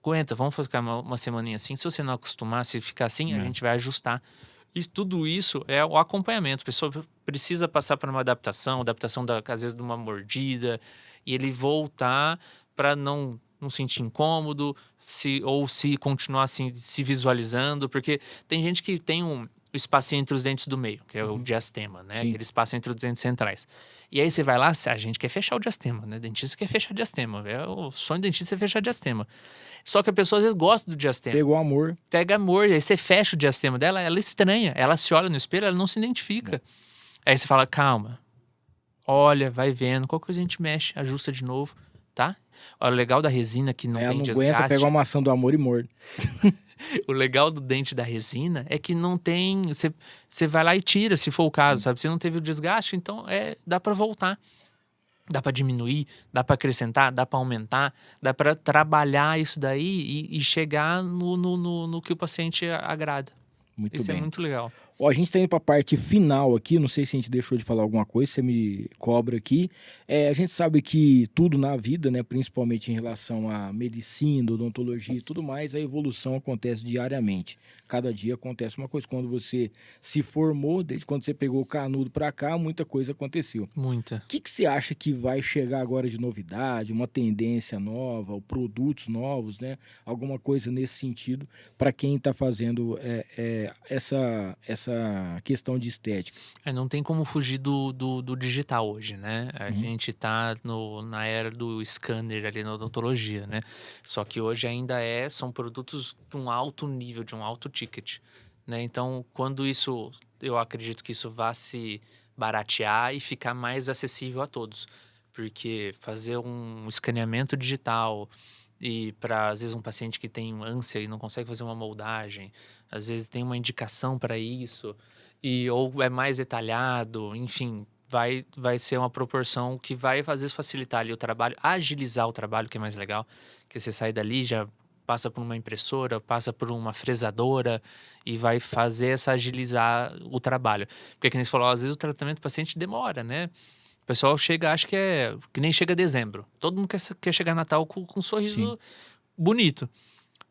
aguenta, vamos ficar uma semaninha assim. Se você não acostumar, se ficar assim, a gente vai ajustar. Tudo isso é o acompanhamento. A pessoa precisa passar por uma adaptação às vezes de uma mordida, e ele voltar para não sentir incômodo, ou se continuar assim, se visualizando, porque tem gente que tem o espacinho entre os dentes do meio, que é o diastema, né? Aquele espaço entre os dentes centrais. E aí você vai lá, a gente quer fechar o diastema, né? Dentista quer fechar o diastema. O sonho do dentista é fechar o diastema. Só que a pessoa às vezes gosta do diastema. Pegou amor. Pega amor, e aí você fecha o diastema dela, ela estranha. Ela se olha no espelho, ela não se identifica. Aí você fala, calma, olha, vai vendo, qualquer coisa a gente mexe, ajusta de novo, tá? O legal da resina que não tem desgaste. Aguenta, pega uma maçã do amor e morde. O legal do dente da resina é que não tem. Você vai lá e tira, se for o caso, sabe? Você não teve o desgaste, então dá pra voltar. Dá pra diminuir, dá pra acrescentar, dá pra aumentar, dá pra trabalhar isso daí e chegar no que o paciente agrada. Muito Isso é bem. muito legal. Ó, a gente tá indo pra parte final aqui, não sei se a gente deixou de falar alguma coisa, você me cobra aqui. A gente sabe que tudo na vida, né, principalmente em relação à medicina, odontologia e tudo mais, a evolução acontece diariamente. Cada dia acontece uma coisa. Quando você se formou, desde quando você pegou o canudo pra cá, muita coisa aconteceu. Muita. O que você acha que vai chegar agora de novidade, uma tendência nova, ou produtos novos, né? Alguma coisa nesse sentido para quem está fazendo essa questão de estética? Não tem como fugir do digital hoje, né? A gente tá na era do scanner ali na odontologia, né? Só que hoje ainda são produtos de um alto nível, de um alto ticket, né? Então, eu acredito que isso vá se baratear e ficar mais acessível a todos. Porque fazer um escaneamento digital e para, às vezes, um paciente que tem ânsia e não consegue fazer uma moldagem, às vezes tem uma indicação para isso, ou é mais detalhado, enfim, vai ser uma proporção que vai, às vezes, facilitar ali o trabalho, agilizar o trabalho, que é mais legal, que você sai dali, já passa por uma impressora, passa por uma fresadora e vai fazer agilizar o trabalho. Porque, como você falou, às vezes o tratamento do paciente demora, né? O pessoal chega, acho que nem chega dezembro. Todo mundo quer chegar Natal com um sorriso bonito.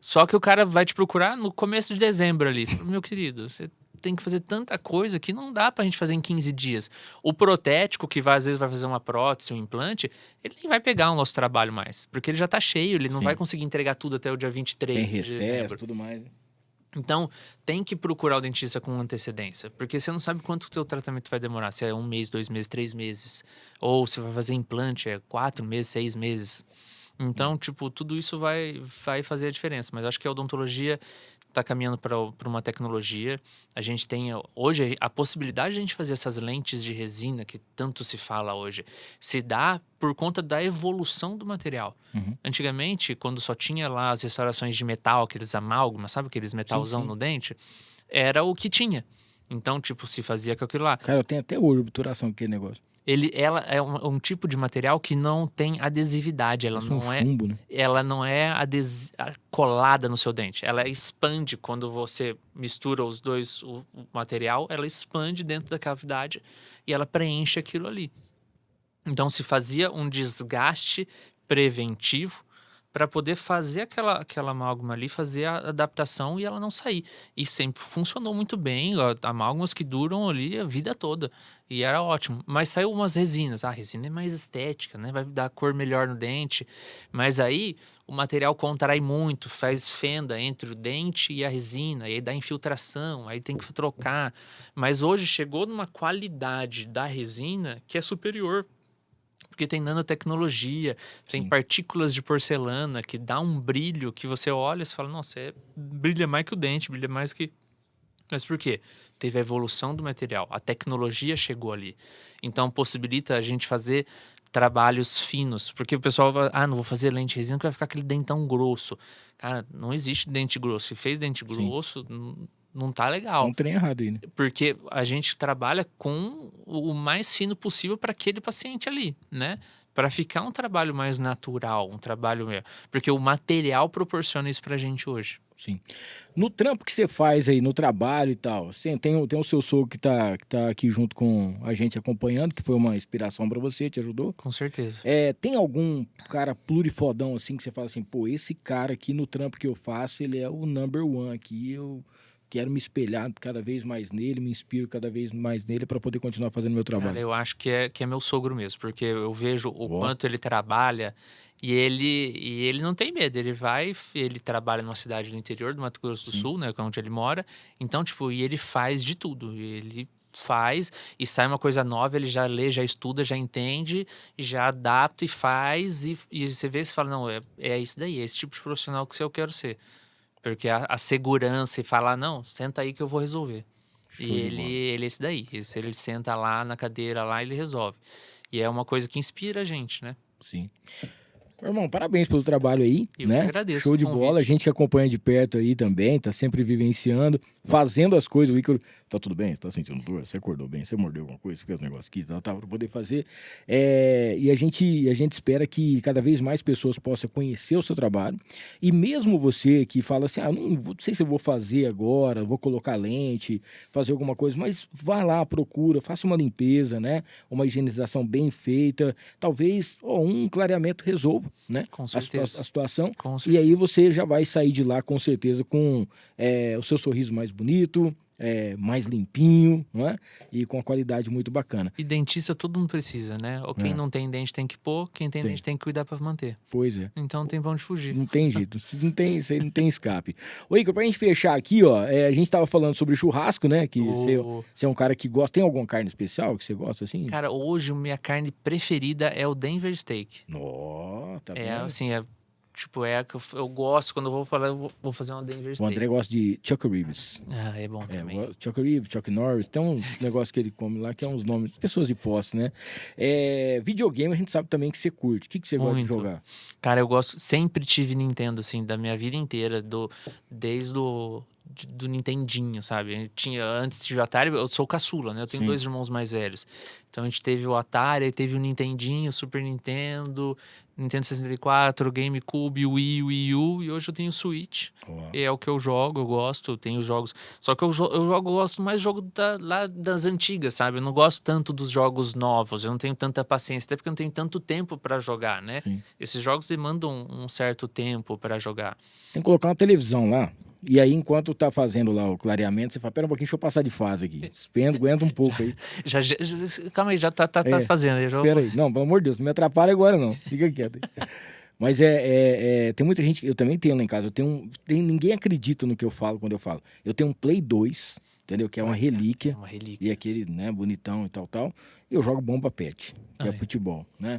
Só que o cara vai te procurar no começo de dezembro ali. Meu querido, você tem que fazer tanta coisa que não dá pra gente fazer em 15 dias. O protético, que às vezes vai fazer uma prótese, um implante, ele nem vai pegar o nosso trabalho mais. Porque ele já tá cheio, ele não vai conseguir entregar tudo até o dia 23 Tem de recesso, dezembro. tudo mais. Então, tem que procurar o dentista com antecedência, porque você não sabe quanto o teu tratamento vai demorar, se é 1 mês, 2 meses, 3 meses, ou se vai fazer implante, 4 meses, 6 meses. Então, tipo, tudo isso vai fazer a diferença, mas acho que a odontologia está caminhando para uma tecnologia. A gente tem hoje a possibilidade de a gente fazer essas lentes de resina que tanto se fala hoje, se dá por conta da evolução do material. Antigamente, quando só tinha lá as restaurações de metal, aqueles amálgamas, sabe aqueles metalzão no dente, era o que tinha. Então, tipo, se fazia com aquilo lá. Cara, eu tenho até hoje obturação aquele negócio. Ela é um tipo de material que não tem adesividade, ela Parece não é, chumbo, né? ela não é colada no seu dente, ela expande quando você mistura os dois, o material, ela expande dentro da cavidade e ela preenche aquilo ali. Então se fazia um desgaste preventivo para poder fazer aquela amálgama ali, fazer a adaptação e ela não sair. E sempre funcionou muito bem, amálgamas que duram ali a vida toda. E era ótimo. Mas saiu umas resinas. A resina é mais estética, né? Vai dar cor melhor no dente. Mas aí o material contrai muito, faz fenda entre o dente e a resina. E aí dá infiltração, aí tem que trocar. Mas hoje chegou numa qualidade da resina que é superior. Porque tem nanotecnologia, tem partículas de porcelana que dá um brilho que você olha e fala, nossa, brilha mais que o dente, brilha mais que... Mas por quê? Teve a evolução do material, a tecnologia chegou ali. Então possibilita a gente fazer trabalhos finos. Porque o pessoal vai, não vou fazer lente resina que vai ficar aquele dentão grosso. Cara, não existe dente grosso. Se fez dente grosso... Não tá legal. Não tem errado aí, né? Porque a gente trabalha com o mais fino possível para aquele paciente ali, né? Para ficar um trabalho mais natural, um trabalho... Porque o material proporciona isso pra gente hoje. Sim. No trampo que você faz aí, no trabalho e tal, tem o seu sogro que tá aqui junto com a gente acompanhando, que foi uma inspiração pra você, te ajudou? Com certeza. Tem algum cara plurifodão assim que você fala assim, pô, esse cara aqui no trampo que eu faço, ele é o number one aqui, eu quero me espelhar cada vez mais nele, me inspiro cada vez mais nele para poder continuar fazendo meu trabalho. Cara, eu acho que é meu sogro mesmo, porque eu vejo o quanto ele trabalha e ele não tem medo, ele trabalha numa cidade do interior do Mato Grosso do Sul, né, que é onde ele mora, então, tipo, e ele faz de tudo, ele faz e sai uma coisa nova, ele já lê, já estuda, já entende, já adapta e faz e você vê e fala, não, é isso daí, é esse tipo de profissional que eu quero ser. Porque a segurança e falar, não, senta aí que eu vou resolver. E ele é esse daí. Ele senta lá na cadeira, lá ele resolve. E é uma coisa que inspira a gente, né? Sim. Meu irmão, parabéns pelo trabalho aí, Eu né? que agradeço Show o de convite. bola, a gente que acompanha de perto aí também, tá sempre vivenciando, fazendo as coisas. O Ícaro, tá tudo bem? Você tá sentindo dor? Você acordou bem? Você mordeu alguma coisa? Fez um negócio aqui, tá, pra poder fazer. E a gente espera que cada vez mais pessoas possam conhecer o seu trabalho. E mesmo você que fala assim, não sei se eu vou fazer agora, vou colocar lente, fazer alguma coisa, mas vá lá, procura, faça uma limpeza, né? Uma higienização bem feita, talvez um clareamento resolva, né? Com A certeza. situação. Com E aí você já vai sair de lá com certeza com o seu sorriso mais bonito, mais limpinho, não é? E com a qualidade muito bacana. E dentista todo mundo precisa, né? Ou quem não tem dente tem que pôr, quem tem dente tem que cuidar pra manter. Pois é. Então não tem pra onde fugir. Não tem jeito, isso aí não tem escape. Ô, Igor, pra gente fechar aqui, ó, a gente tava falando sobre churrasco, né? Que você é um cara que gosta. Tem alguma carne especial que você gosta assim? Cara, hoje a minha carne preferida é o Denver Steak. Ó, tá É vendo? assim, é a que eu gosto, quando eu vou falar, eu vou fazer uma Denver O Steak. André gosta de Chuck Ribs. Ah, é bom também. Chuck Ribs, Chuck Norris, tem uns negócios que ele come lá que é uns nomes, pessoas de posse, né? Videogame a gente sabe também que você curte. O que você gosta de Muito. jogar? Cara, eu gosto, sempre tive Nintendo, assim, da minha vida inteira, desde do Nintendinho, sabe? Antes de Atari, eu sou caçula, né? Eu tenho Sim. 2 irmãos mais velhos. Então a gente teve o Atari, aí teve o Nintendinho, Super Nintendo, Nintendo 64, GameCube, Wii U, e hoje eu tenho o Switch. Ó. É o que eu jogo, eu gosto, tenho jogos. Só que eu gosto mais jogo lá das antigas, sabe? Eu não gosto tanto dos jogos novos, eu não tenho tanta paciência, até porque eu não tenho tanto tempo pra jogar, né? Sim. Esses jogos demandam um certo tempo pra jogar. Tem que colocar uma televisão lá. E aí, enquanto tá fazendo lá o clareamento, você fala, pera um pouquinho, deixa eu passar de fase aqui. Aguenta um pouco aí. Calma aí, já tá fazendo. Espera aí. Não, pelo amor de Deus, não me atrapalha agora não. Fica quieto aí. Mas tem muita gente, eu também tenho lá em casa, ninguém acredita no que eu falo quando eu falo. Eu tenho um Play 2, entendeu? Que é uma relíquia. É uma relíquia. E aquele, né, bonitão e tal. E eu jogo bomba pet, que é futebol, né?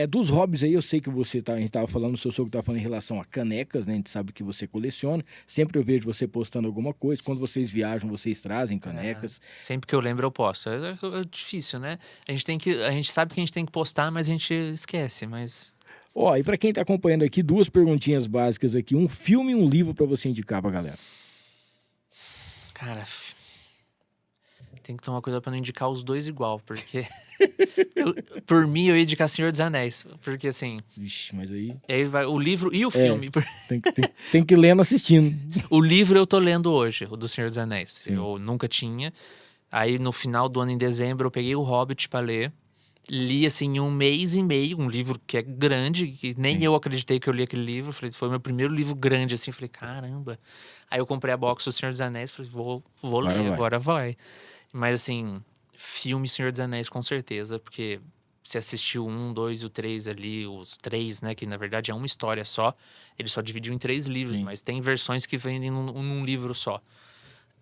Dos hobbies aí, eu sei que a gente tava falando, o seu sogro tava falando em relação a canecas, né? A gente sabe que você coleciona. Sempre eu vejo você postando alguma coisa. Quando vocês viajam, vocês trazem canecas. Sempre que eu lembro, eu posto. É difícil, né? A gente sabe que a gente tem que postar, mas a gente esquece, mas... E pra quem tá acompanhando aqui, 2 perguntinhas básicas aqui. Um filme e um livro pra você indicar pra galera. Cara, tem que tomar cuidado pra não indicar os dois igual, porque... por mim, eu ia indicar Senhor dos Anéis, porque assim... Vixe, mas aí... Aí vai o livro e o filme. Tem que lendo assistindo. O livro eu tô lendo hoje, o do Senhor dos Anéis. Sim. Eu nunca tinha. Aí, no final do ano, em dezembro, eu peguei o Hobbit pra ler. Li, assim, em 1 mês e meio, um livro que é grande, que nem eu acreditei que eu li aquele livro. Falei, foi meu primeiro livro grande, assim. Falei, caramba. Aí eu comprei a box do Senhor dos Anéis, falei, vou ler, agora vai. Mas, assim, filme Senhor dos Anéis, com certeza, porque você assistiu 1, 2 e o 3 ali, os 3, né, que na verdade é uma história só. Ele só dividiu em 3 livros, mas tem versões que vendem num livro só.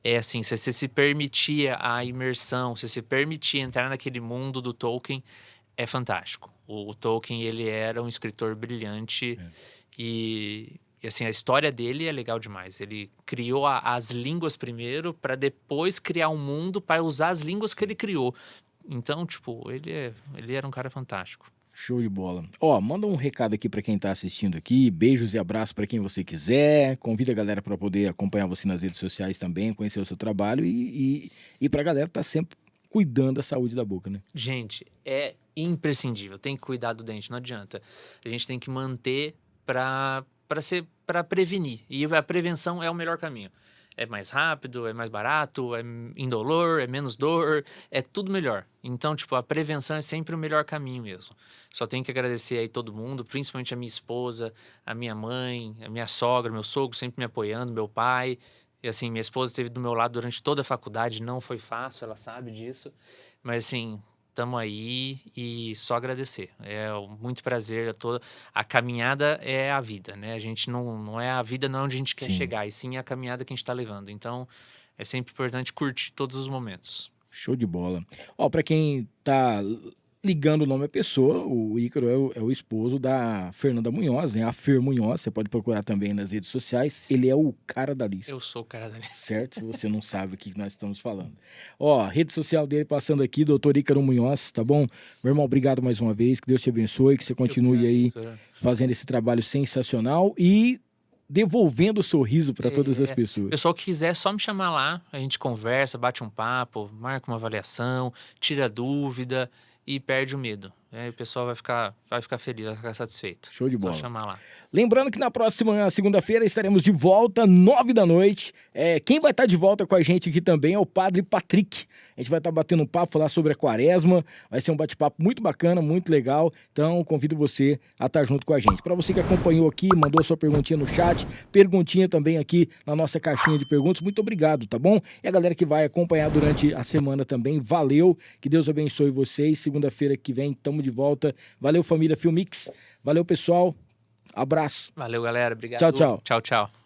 É assim, se você se permitir a imersão, se você se permitir entrar naquele mundo do Tolkien, é fantástico. O Tolkien, ele era um escritor brilhante e assim, a história dele é legal demais. Ele criou as línguas primeiro para depois criar um mundo para usar as línguas que ele criou. Então, tipo, ele era um cara fantástico. Show de bola. Manda um recado aqui pra quem tá assistindo aqui. Beijos e abraços pra quem você quiser. Convida a galera pra poder acompanhar você nas redes sociais também, conhecer o seu trabalho e pra galera tá sempre cuidando da saúde da boca, né? Gente, é imprescindível. Tem que cuidar do dente, não adianta. A gente tem que manter para prevenir. E a prevenção é o melhor caminho. É mais rápido, é mais barato, é indolor, é menos dor, é tudo melhor. Então, tipo, a prevenção é sempre o melhor caminho mesmo. Só tenho que agradecer aí todo mundo, principalmente a minha esposa, a minha mãe, a minha sogra, meu sogro sempre me apoiando, meu pai. E assim, minha esposa esteve do meu lado durante toda a faculdade, não foi fácil, ela sabe disso. Mas assim, estamos aí e só agradecer. É muito prazer. A caminhada é a vida, né? A gente não é a vida, não é onde a gente quer chegar, e sim a caminhada que a gente está levando. Então, é sempre importante curtir todos os momentos. Show de bola. Pra quem tá ligando o nome à pessoa, o Ícaro é o esposo da Fernanda Munhoz, né? A Fer Munhoz, você pode procurar também nas redes sociais. Ele é o cara da lista. Eu sou o cara da lista. Certo? Se você não sabe o que nós estamos falando. Ó, rede social dele passando aqui, doutor Ícaro Munhoz, tá bom? Meu irmão, obrigado mais uma vez, que Deus te abençoe, que você continue aí fazendo esse trabalho sensacional e devolvendo o sorriso para todas as pessoas. O pessoal que quiser, é só me chamar lá, a gente conversa, bate um papo, marca uma avaliação, tira dúvida e perde o medo. Aí o pessoal vai ficar feliz, vai ficar satisfeito. Show de bola. Só chamar lá. Lembrando que na próxima segunda-feira estaremos de volta, 9 da noite. Quem vai estar de volta com a gente aqui também é o Padre Patrick. A gente vai estar batendo um papo, falar sobre a quaresma. Vai ser um bate-papo muito bacana, muito legal. Então, convido você a estar junto com a gente. Para você que acompanhou aqui, mandou a sua perguntinha no chat, perguntinha também aqui na nossa caixinha de perguntas, muito obrigado, tá bom? E a galera que vai acompanhar durante a semana também, valeu. Que Deus abençoe vocês. Segunda-feira que vem, estamos de volta. Valeu, família Filmix. Valeu, pessoal. Abraço. Valeu, galera. Obrigado. Tchau, tchau. Tchau, tchau.